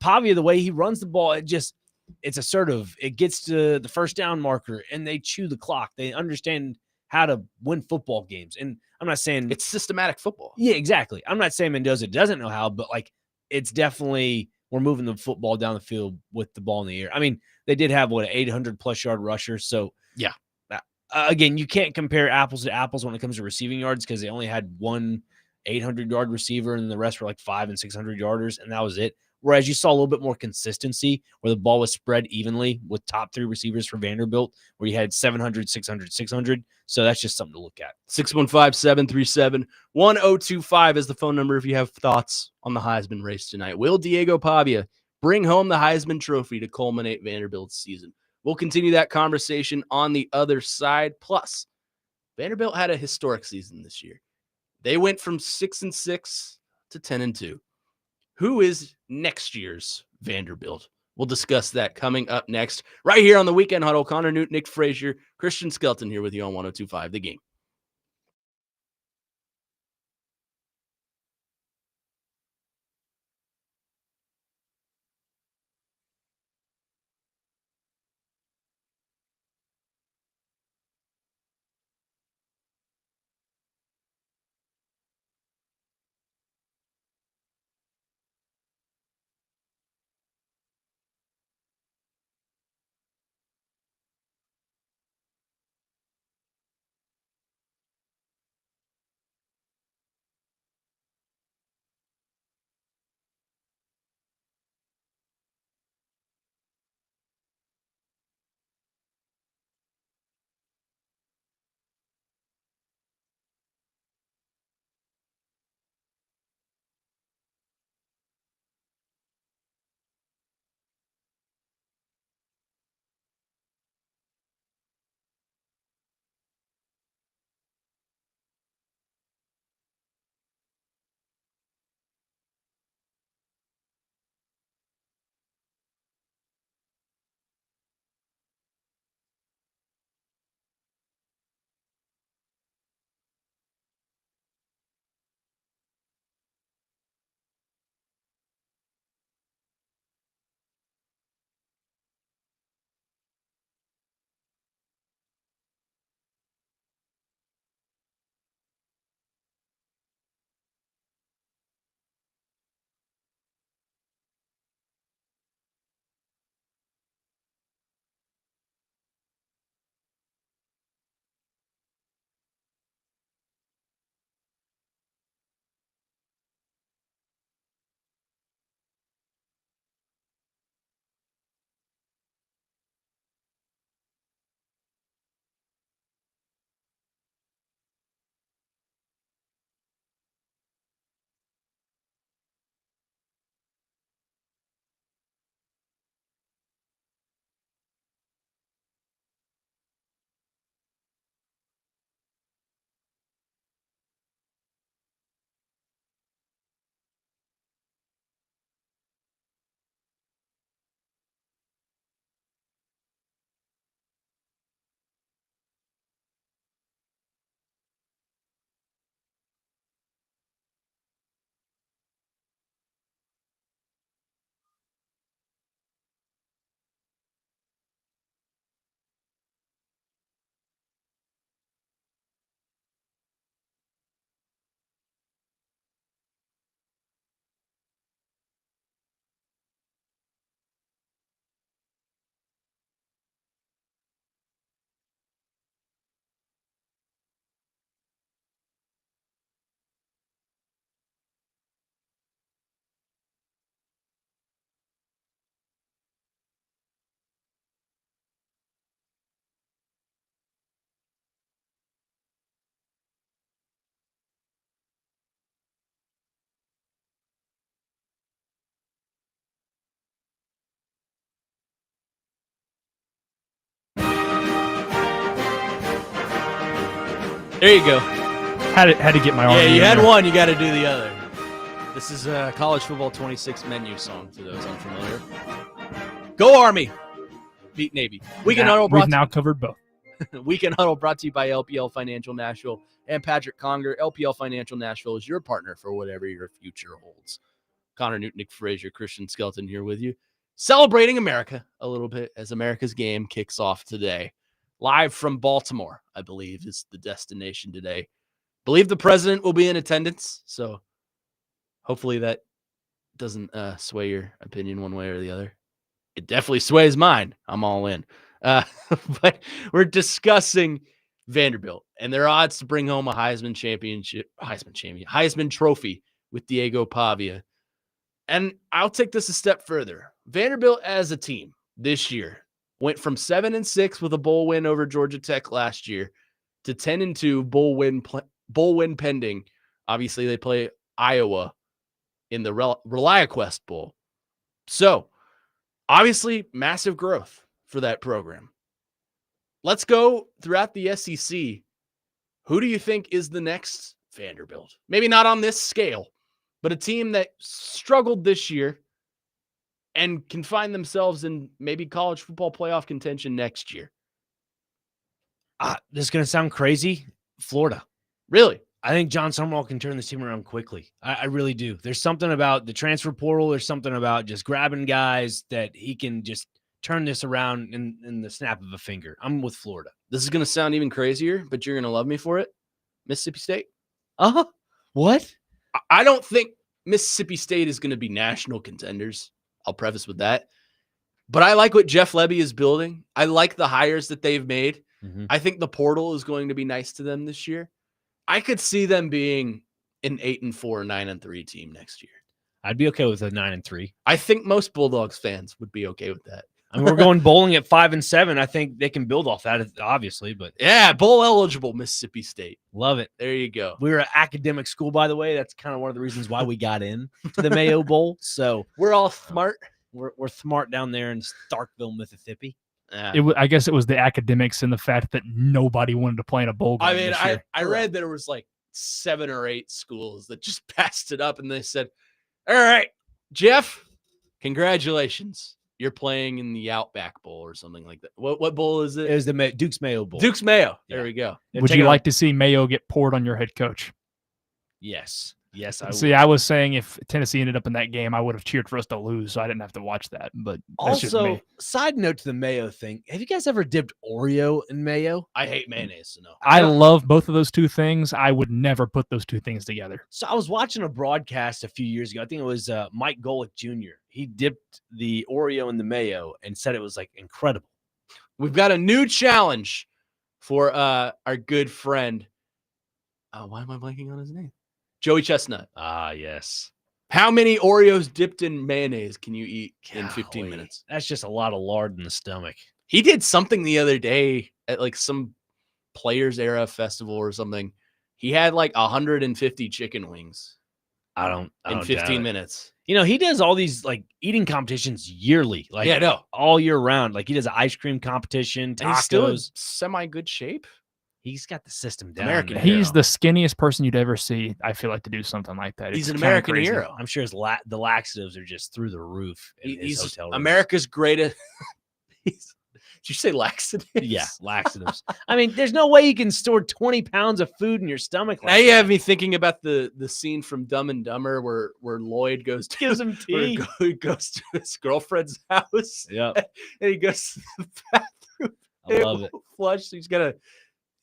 Pavia, the way he runs the ball, it's assertive. It gets to the first down marker, and they chew the clock. They understand how to win football games. And I'm not saying it's systematic football. Yeah, exactly. I'm not saying Mendoza doesn't know how, but like it's definitely we're moving the football down the field with the ball in the air. I mean, they did have an 800+ yard rusher. So yeah, again, you can't compare apples to apples when it comes to receiving yards because they only had one 800-yard receiver and the rest were like 500 and 600 yarders, and that was it. Whereas you saw a little bit more consistency where the ball was spread evenly with top 3 receivers for Vanderbilt, where you had 700, 600, 600. So that's just something to look at. 615-737-1025 is the phone number if you have thoughts on the Heisman race tonight. Will Diego Pavia bring home the Heisman Trophy to culminate Vanderbilt's season? We'll continue that conversation on the other side. Plus, Vanderbilt had a historic season this year. They went from 6-6 to 10-2. Who is next year's Vanderbilt? We'll discuss that coming up next, right here on the Weekend Huddle. Connor Newton, Nick Frazier, Christian Skelton here with you on 102.5 The Game. There you go. Had to get my arm. Yeah, you in had there. one. You got to do the other. This is a college football 26 menu song for those unfamiliar. Go Army! Beat Navy. Weekend Huddle We've now covered both. Weekend Huddle brought to you by LPL Financial Nashville and Patrick Conger. LPL Financial Nashville is your partner for whatever your future holds. Connor Newton, Nick Frazier, Christian Skelton here with you. Celebrating America a little bit as America's game kicks off today. Live from Baltimore, I believe, is the destination today. Believe the president will be in attendance, so hopefully that doesn't sway your opinion one way or the other. It definitely sways mine. I'm all in. But we're discussing Vanderbilt and their odds to bring home a Heisman Trophy with Diego Pavia. And I'll take this a step further. Vanderbilt as a team this year went from 7-6 with a bowl win over Georgia Tech last year to 10-2 bowl win pending. Obviously, they play Iowa in the ReliaQuest Bowl. So, obviously, massive growth for that program. Let's go throughout the SEC. Who do you think is the next Vanderbilt? Maybe not on this scale, but a team that struggled this year and can find themselves in maybe college football playoff contention next year. This is going to sound crazy. Florida. Really? I think John Summerall can turn this team around quickly. I really do. There's something about the transfer portal. There's something about just grabbing guys that he can just turn this around in the snap of a finger. I'm with Florida. This is going to sound even crazier, but you're going to love me for it. Mississippi State. What? I don't think Mississippi State is going to be national contenders. I'll preface with that. But I like what Jeff Lebby is building. I like the hires that they've made. Mm-hmm. I think the portal is going to be nice to them this year. I could see them being an 8-4, 9-3 team next year. I'd be okay with a 9-3. I think most Bulldogs fans would be okay with that. I mean, we're going bowling at 5-7. I think they can build off that, obviously. But yeah, bowl eligible Mississippi State. Love it. There you go. We're an academic school, by the way. That's kind of one of the reasons why we got in to the Mayo Bowl. So we're all smart. We're smart down there in Starkville, Mississippi. I guess it was the academics and the fact that nobody wanted to play in a bowl game. I mean, this year. I read that it was like 7 or 8 schools that just passed it up, and they said, "All right, Jeff, congratulations, you're playing in the Outback Bowl or something like that." What bowl is it? It was the Duke's Mayo Bowl. Duke's Mayo. Yeah. There we go. Would you like to see Mayo get poured on your head coach? Yes. Yes, I see. would. I was saying if Tennessee ended up in that game, I would have cheered for us to lose, so I didn't have to watch that. But that's just Also, me. side note to the mayo thing: have you guys ever dipped Oreo in mayo? I hate mayonnaise, so no. I love both of those two things. I would never put those two things together. So I was watching a broadcast a few years ago. I think it was Mike Golick Jr. He dipped the Oreo in the mayo and said it was like incredible. We've got a new challenge for our good friend. Why am I blanking on his name? Joey Chestnut. Ah, yes. How many Oreos dipped in mayonnaise can you eat in 15 minutes? That's just a lot of lard in the stomach. He did something the other day at like some Players Era festival or something. He had like 150 chicken wings. I don't in 15 minutes. You know, he does all these like eating competitions yearly, like all year round. Like he does an ice cream competition, tacos. And he's still in semi good shape. He's got the system down. American He's the skinniest person you'd ever see. I feel like to do something like that. He's It's an kinda American crazy. hero. I'm sure the laxatives are just through the roof. He's hotel rooms. America's greatest. Did you say laxatives? Yeah, laxatives. I mean, there's no way you can store 20 pounds of food in your stomach. Now you have me thinking about the scene from Dumb and Dumber where Lloyd goes to gives him tea. He goes to his girlfriend's house. Yeah, and he goes to the bathroom. I love it. Flush. He's got to.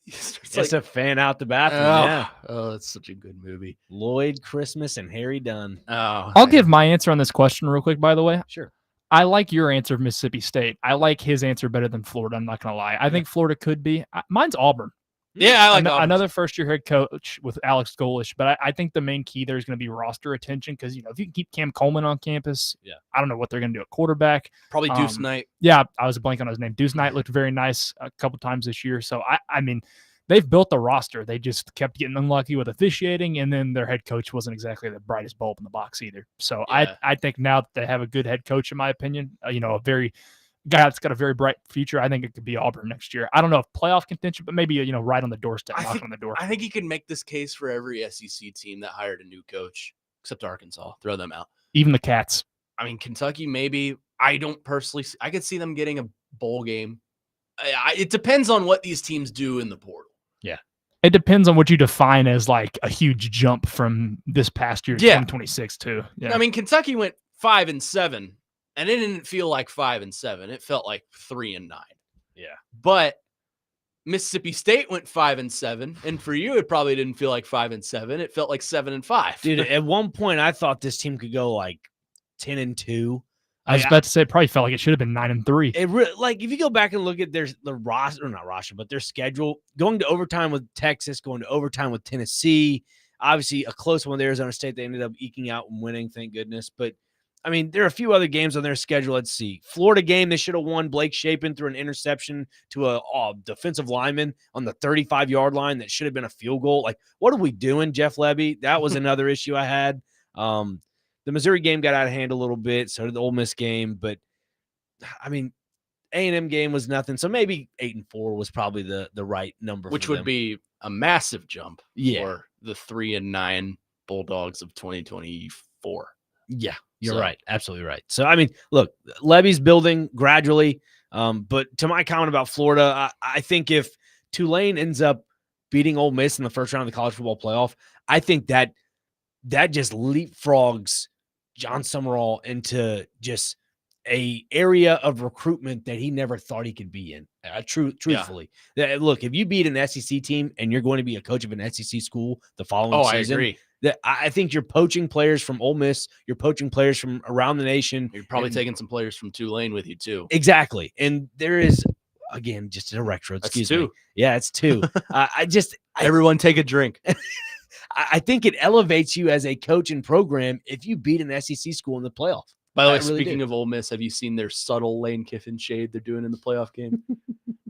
It's a fan out the bathroom. Yeah. Oh, that's such a good movie. Lloyd Christmas and Harry Dunn. Oh, I'll give my answer on this question real quick, by the way. Sure. I like your answer of Mississippi State. I like his answer better than Florida. I'm not going to lie. I think Florida could be. Mine's Auburn. Yeah, I like Auburn. Another first-year head coach with Alex Golish, but I think the main key there is going to be roster retention because, if you can keep Cam Coleman on campus, I don't know what they're going to do at quarterback. Probably Deuce Knight. Yeah, I was blanking on his name. Deuce Knight looked very nice a couple times this year. So, I mean, they've built the roster. They just kept getting unlucky with officiating, and then their head coach wasn't exactly the brightest bulb in the box either. So, I think now that they have a good head coach, in my opinion, a very guy that's got a very bright future, I think it could be Auburn next year. I don't know if playoff contention, but maybe, right on the doorstep, knocking on the door. I think you can make this case for every SEC team that hired a new coach. except Arkansas. Throw them out. Even the Cats. I mean, Kentucky, maybe. I don't personally I could see them getting a bowl game. It depends on what these teams do in the portal. It depends on what you define as like a huge jump from this past year to 2026 too. Yeah. I mean, Kentucky went 5-7, and it didn't feel like 5-7. It felt like 3-9. Yeah. But Mississippi State went 5-7, and for you, it probably didn't feel like 5-7. It felt like 7-5. Dude, at one point I thought this team could go like 10-2. I was about to say it probably felt like it should have been 9-3. It like if you go back and look at the roster, or not roster, but their schedule, going to overtime with Texas, going to overtime with Tennessee, obviously a close one with Arizona State. They ended up eking out and winning, thank goodness. But I mean, there are a few other games on their schedule. Let's see. Florida game, they should have won. Blake Shapen threw an interception to a defensive lineman on the 35-yard line that should have been a field goal. Like, what are we doing, Jeff Lebby? That was another issue I had. The Missouri game got out of hand a little bit. So did the Ole Miss game. But, I mean, A&M game was nothing. So maybe 8-4 was probably the right number. Which would be a massive jump Yeah. for the 3-9 Bulldogs of 2024. Yeah, you're right. Absolutely right. So, I mean, look, Levy's building gradually. But to my comment about Florida, I think if Tulane ends up beating Ole Miss in the first round of the college football playoff, I think that just leapfrogs John Summerall into just a area of recruitment that he never thought he could be in. Truthfully, look, if you beat an SEC team and you're going to be a coach of an SEC school the following season, I agree. That I think you're poaching players from Ole Miss, you're poaching players from around the nation. You're probably taking some players from Tulane with you too. Exactly, and there is again just a retro. Excuse me. Yeah, it's 2. Everyone take a drink. I think it elevates you as a coach and program if you beat an SEC school in the playoff. By the way, speaking of Ole Miss, have you seen their subtle Lane Kiffin shade they're doing in the playoff game?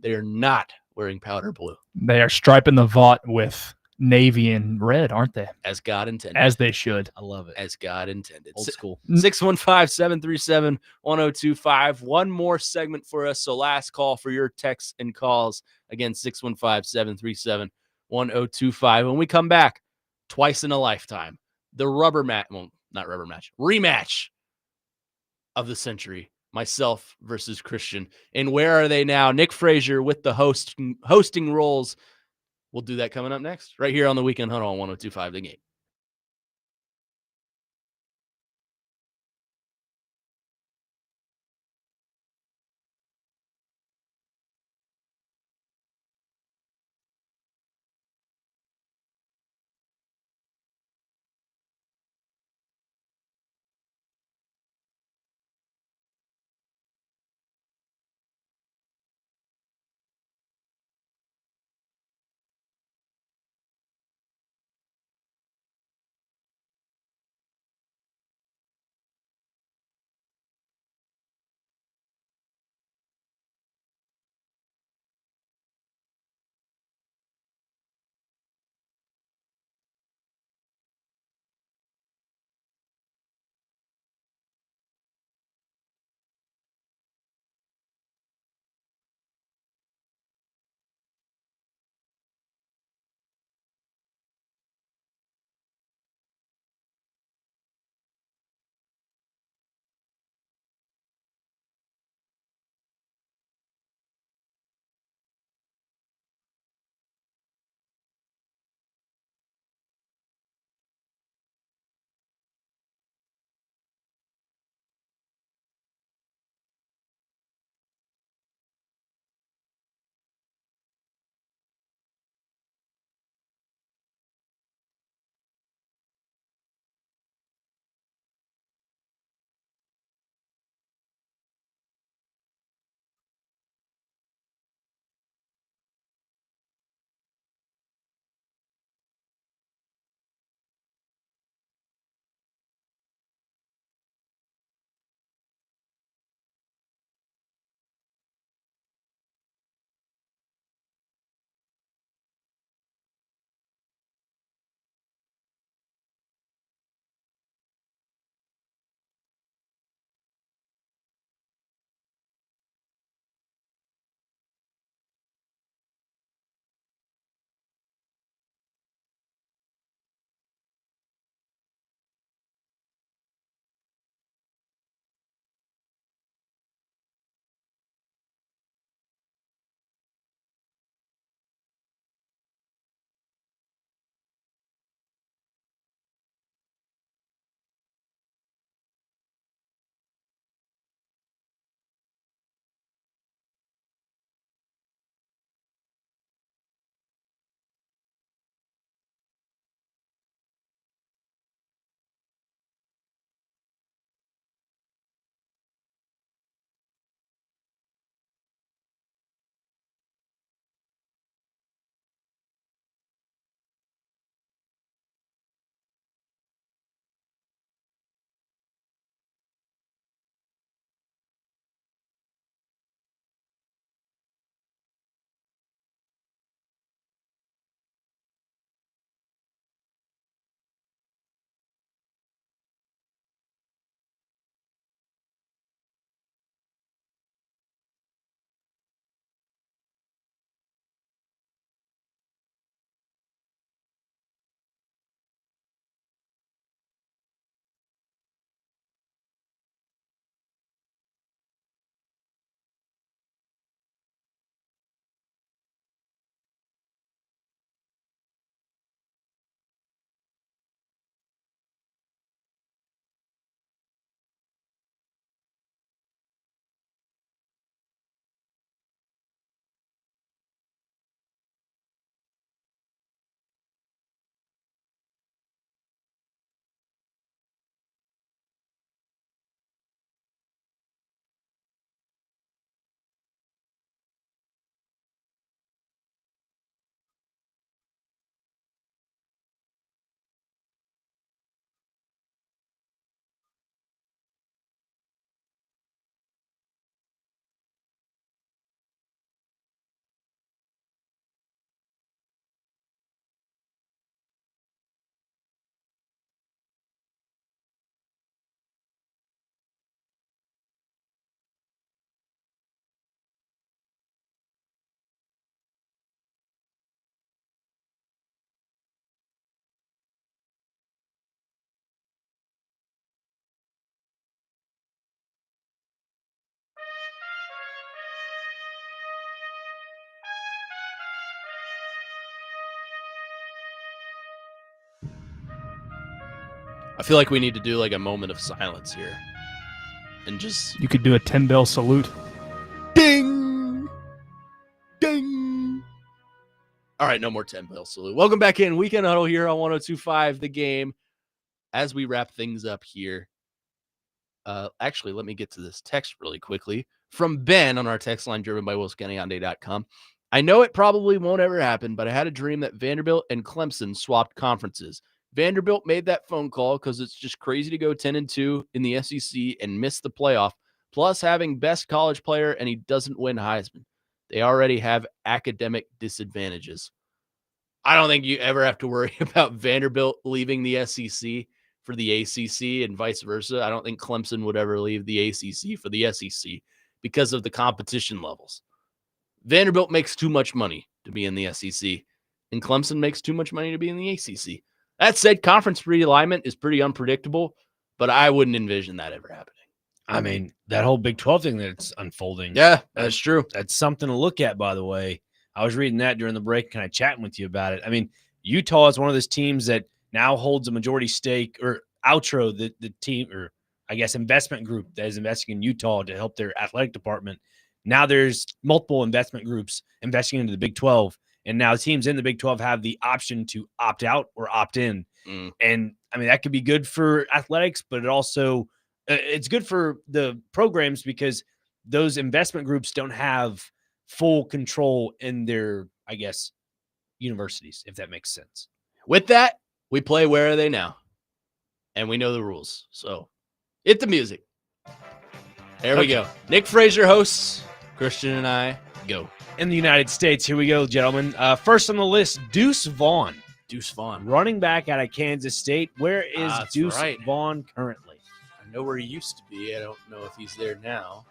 They are not wearing powder blue. They are striping the vault with navy and red, aren't they? As God intended. As they should. I love it. As God intended. Old school. 615-737-1025. One more segment for us. So last call for your texts and calls. Again, 615-737-1025. When we come back, twice in a lifetime, the rematch of the century, myself versus Christian. And where are they now? Nick Frazier with the hosting roles. We'll do that coming up next, right here on the Weekend Huddle on 102.5 The Game. I feel like we need to do like a moment of silence here. And just You could do a 10-bell salute. ding, ding. All right, no more 10-bell salute. Welcome back in. Weekend Huddle here on 102.5 The Game. As we wrap things up here, actually, let me get to this text really quickly from Ben on our text line driven by WillsCountyHyundai.com. I know it probably won't ever happen, but I had a dream that Vanderbilt and Clemson swapped conferences. Vanderbilt made that phone call because it's just crazy to go 10-2 in the SEC and miss the playoff, plus having best college player and he doesn't win Heisman. They already have academic disadvantages. I don't think you ever have to worry about Vanderbilt leaving the SEC for the ACC and vice versa. I don't think Clemson would ever leave the ACC for the SEC because of the competition levels. Vanderbilt makes too much money to be in the SEC, and Clemson makes too much money to be in the ACC. That said, conference realignment is pretty unpredictable, but I wouldn't envision that ever happening. I mean, that whole Big 12 thing that's unfolding. Yeah, that's true. That's something to look at, by the way. I was reading that during the break, kind of chatting with you about it. I mean, Utah is one of those teams that now holds a majority stake, or Outro, the team, or I guess investment group that is investing in Utah to help their athletic department. Now there's multiple investment groups investing into the Big 12, and now teams in the Big 12 have the option to opt out or opt in. And I mean, that could be good for athletics, but it also it's good for the programs because those investment groups don't have full control in their, I guess, universities, if that makes sense. With that, we play Where Are They Now? And we know the rules. So hit the music. There we go. Nick Frazier hosts. Christian and I go. In the United States, here we go, gentlemen. First on the list, Deuce Vaughn. Deuce Vaughn. Running back out of Kansas State. Where is Deuce right. Vaughn currently? I know where he used to be. I don't know if he's there now.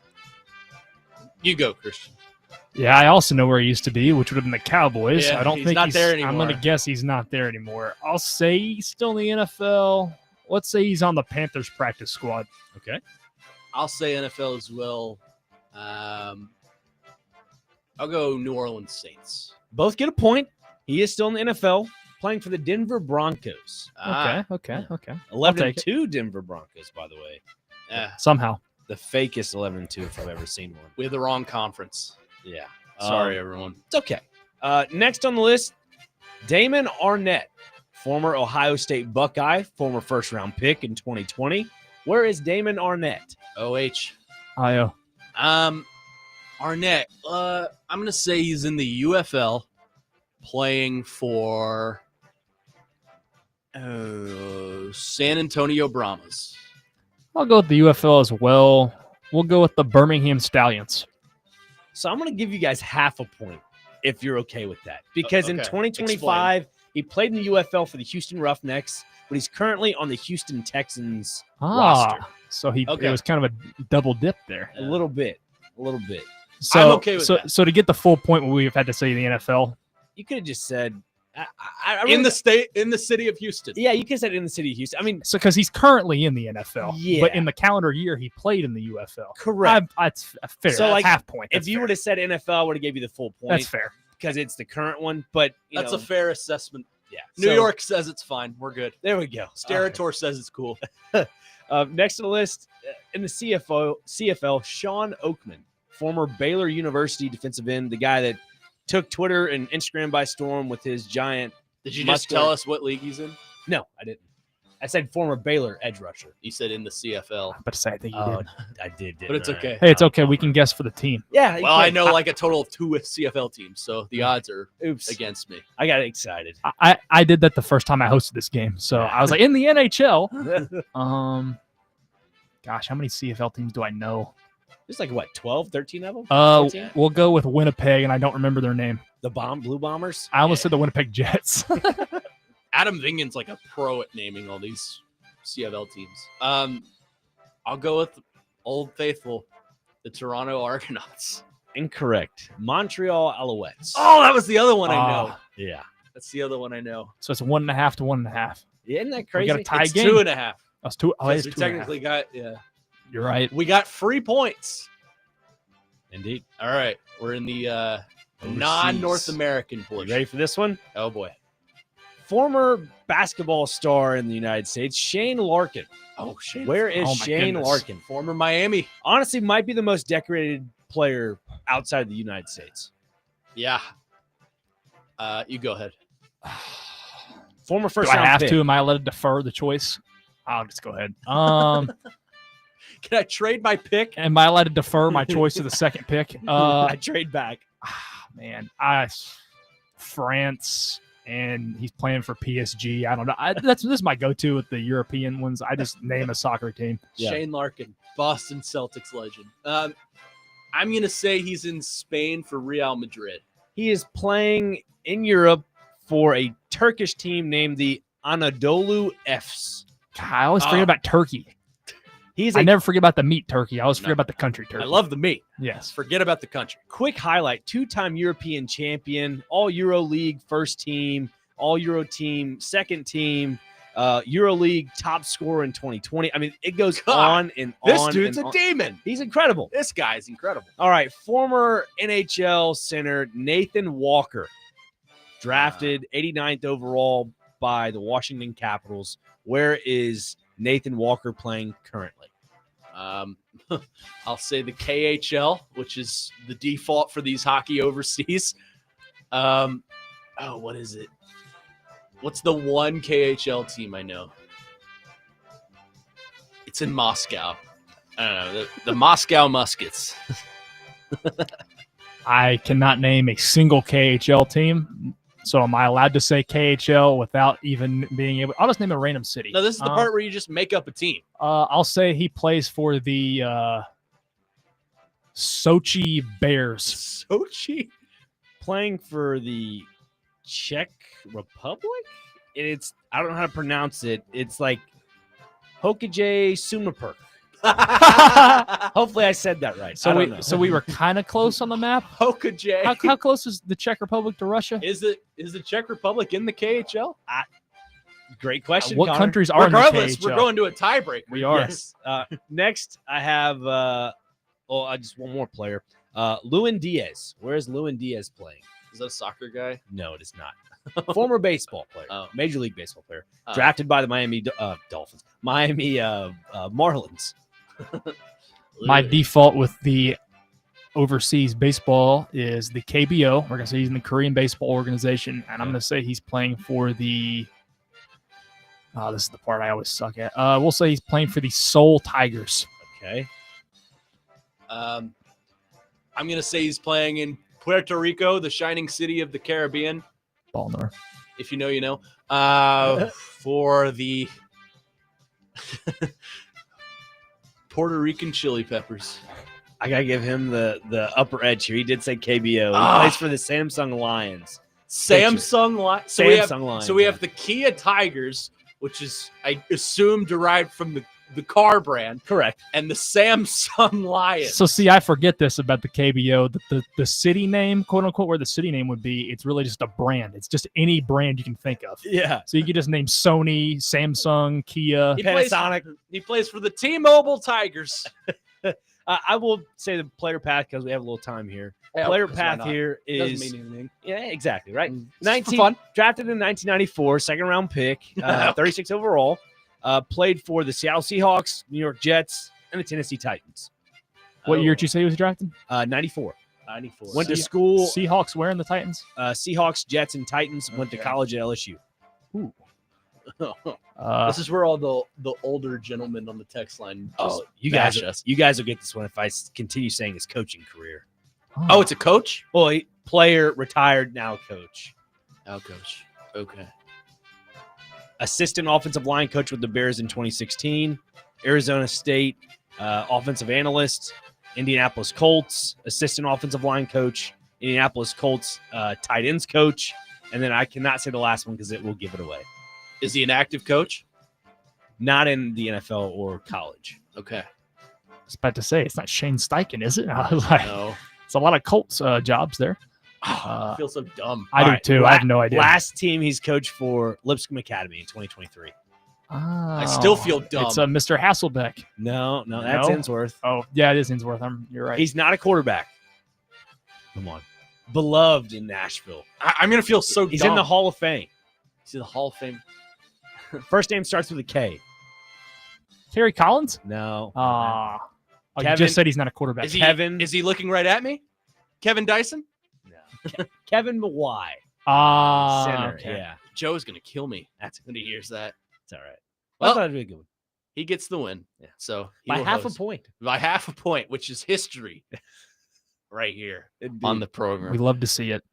You go, Christian. Yeah, I also know where he used to be, which would have been the Cowboys. Yeah, I don't he's think not he's there anymore. I'm going to guess he's not there anymore. I'll say he's still in the NFL. Let's say he's on the Panthers practice squad. Okay. I'll say NFL as well. I'll go New Orleans Saints. Both get a point. He is still in the NFL, playing for the Denver Broncos. Okay. 11-2 Denver Broncos, by the way. Somehow. The fakest 11-2 if I've ever seen one. We have the wrong conference. Yeah. Sorry, everyone. It's okay. Next on the list, Damon Arnett, former Ohio State Buckeye, former first-round pick in 2020. Where is Damon Arnett? OH. IO. Arnett, I'm going to say he's in the UFL playing for San Antonio Brahmas. I'll go with the UFL as well. We'll go with the Birmingham Stallions. So I'm going to give you guys half a point if you're okay with that. Because in Okay. 2025, he played in the UFL for the Houston Roughnecks, but he's currently on the Houston Texans roster. So it Okay. was kind of a double dip there. A little bit. So, I'm okay with that. So to get the full point, we've had to say the NFL. You could have just said In the city of Houston. Yeah, you could have said in the city of Houston. I mean, So because he's currently in the NFL, Yeah. but in the calendar year he played in the UFL. correct. That's fair. So, That's like, half point. If That's you fair. would have said NFL, I would have gave you the full point. that's fair. because it's the current one. But That's a fair assessment. yeah. New So, York says it's fine. We're good. There we go. Sterator says it's cool. Next on the list in the CFL, Sean Oakman, former Baylor University defensive end, the guy that took Twitter and Instagram by storm with his giant. Did you just tell us what league he's in? No, I didn't. I said former Baylor edge rusher. You said in the CFL. But say I think you Oh, did. I did. But it's didn't I? okay. Hey, it's okay. We can guess for the team. Yeah. you Well, I can. know like a total of 2 CFL teams, so the odds are Oops. against me. I got excited. I did that the first time I hosted this game. So I was like, in the NHL. Gosh, how many CFL teams do I know? There's like what, 12, 13 of them? 14? We'll go with Winnipeg, and I don't remember their name. The Blue Bombers. I almost said the Winnipeg Jets. Adam Vingan's like a pro at naming all these CFL teams. I'll go with Old Faithful, the Toronto Argonauts. Incorrect. Montreal Alouettes. Oh, that was the other one I know. Yeah. That's the other one I know. So it's 1.5 to 1.5. Isn't that We crazy? got a tie It's game. 2.5. That's two. Oh, it's We 2.5. technically got You're right. we got free points. Indeed. All right, we're in the non-North American You portion. ready for this one? Oh boy. Former basketball star in the United States, Shane Larkin. Oh, Shane. Where is Oh my Shane goodness. Larkin? Former Miami. Honestly, might be the most decorated player outside the United States. Yeah. You go ahead. Former Do first I round have pick. to? Am I allowed to defer the choice? I'll just go ahead. Can I trade my pick? Am I allowed to defer my choice to the second pick? I trade back. Man, France, and he's playing for PSG. I don't know. This is my go-to with the European ones. I just name a soccer team. Yeah. Shane Larkin, Boston Celtics legend. I'm going to say he's in Spain for Real Madrid. He is playing in Europe for a Turkish team named the Anadolu Efes. God, I always forget about Turkey. I never forget about the meat turkey. I always forget about the country turkey. I love the meat. Yes. Forget about the country. Quick highlight, 2-time European champion, all Euro League first team, all Euro team, second team, Euro League top scorer in 2020. I mean, it goes on and on. This dude's and a on. demon. He's incredible. This guy's incredible. All right, former NHL center Nathan Walker, drafted 89th overall by the Washington Capitals. Where is Nathan Walker playing currently? I'll say the KHL, which is the default for these hockey overseas. What is it? What's the one KHL team I know? It's in Moscow. I don't know. The Moscow Muskets. I cannot name a single KHL team. So am I allowed to say KHL without even being able? I'll just name a random city. No, this is the part where you just make up a team. I'll say he plays for the Sochi Bears. Sochi? Playing for the Czech Republic? I don't know how to pronounce it. It's like Hokage Sumaperk. Hopefully I said that right. So we were kind of close on the map. Hokage. How close is the Czech Republic to Russia? Is the Czech Republic in the KHL? Great question. What Connor. countries are Regardless, in the KHL? we're going to a tiebreaker. We are. Yes. Next, I have just one more player. Luan Diaz. Where is Luan Diaz playing? Is that a soccer guy? No, it is not. Former baseball player, Major League Baseball player, drafted by the Miami Dolphins, Miami Marlins. My default with the overseas baseball is the KBO. We're going to say he's in the Korean Baseball Organization, and I'm going to say he's playing for the this is the part I always suck at. We'll say he's playing for the Seoul Tigers. Okay. I'm going to say he's playing in Puerto Rico, the shining city of the Caribbean. Balnor. If you know, you know. For the Puerto Rican Chili Peppers. I gotta give him the upper edge here. He did say KBO. He plays for the Samsung Lions. Samsung Lions. So we have the Kia Tigers, which is, I assume, derived from the car brand. Correct. And the Samsung Lions. So see, I forget this about the KBO. The city name, quote unquote, where the city name would be, it's really just a brand. It's just any brand you can think of. Yeah. So you could just name Sony, Samsung, Kia. Panasonic. He plays for the T-Mobile Tigers. I will say the player path because we have a little time here. Yeah, Player why path not? here is Doesn't mean anything. Yeah, exactly right. It's for fun. Drafted in 1994, second round pick, 36 overall. Played for the Seattle Seahawks, New York Jets, and the Tennessee Titans. What year did you say he was drafted? 94. 94. Went to school. Seahawks wearing the Titans? Seahawks, Jets, and Titans. Went to college at LSU. Ooh. This is where all the older gentlemen on the text line just you bash guys, us. you guys will get this one if I continue saying his coaching career. Oh, it's a coach? Well, player, retired, now coach. Now coach. Okay. Assistant offensive line coach with the Bears in 2016. Arizona State offensive analyst. Indianapolis Colts assistant offensive line coach. Indianapolis Colts tight ends coach. And then I cannot say the last one because it will give it away. Is he an active coach? Not in the NFL or college. Okay. I was about to say, it's not Shane Steichen, is it? I was like, No. it's a lot of Colts jobs there. I feel so dumb. I do too. I have no idea. Last team he's coached for Lipscomb Academy in 2023. I still feel dumb. It's Mr. Hasselbeck. No, that's No? Insworth. Oh, yeah, it is Insworth. You're right. He's not a quarterback. Come on. Beloved in Nashville. I'm going to feel so He's dumb. in the Hall of Fame. See the Hall of Fame. First name starts with a K. Terry Collins? No. Oh, you Kevin- just said he's not a quarterback. Is he looking right at me? Kevin Dyson? No. Kevin Mawai. Center. Okay. Yeah. Joe's gonna kill me. That's when he hears that. It's all right. Well, I thought it'd be a good one. He gets the win. Yeah. So he By will half host. a point. By half a point, which is history right here Indeed. on the program. We love to see it.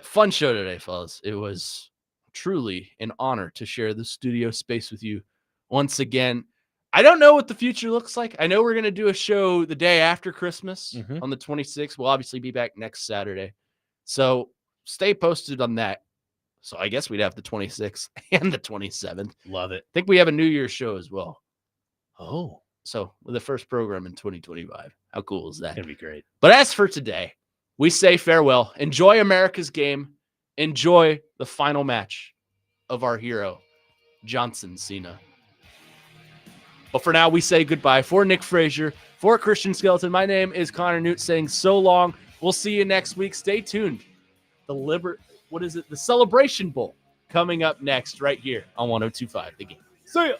Fun show today, fellas. It was truly an honor to share the studio space with you once again. I don't know what the future looks like. I know we're going to do a show the day after Christmas on the 26th. We'll obviously be back next Saturday. So stay posted on that. So I guess we'd have the 26th and the 27th. Love it. I think we have a New Year's show as well. Oh, So the first program in 2025. How cool is that? it's going to be great. But as for today, we say farewell. Enjoy America's game. Enjoy the final match of our hero, Johnson Cena. But for now, we say goodbye. For Nick Frazier, for Christian Skeleton, my name is Connor Newt saying so long. We'll see you next week. Stay tuned. The Celebration Bowl coming up next right here on 102.5 The Game. See ya.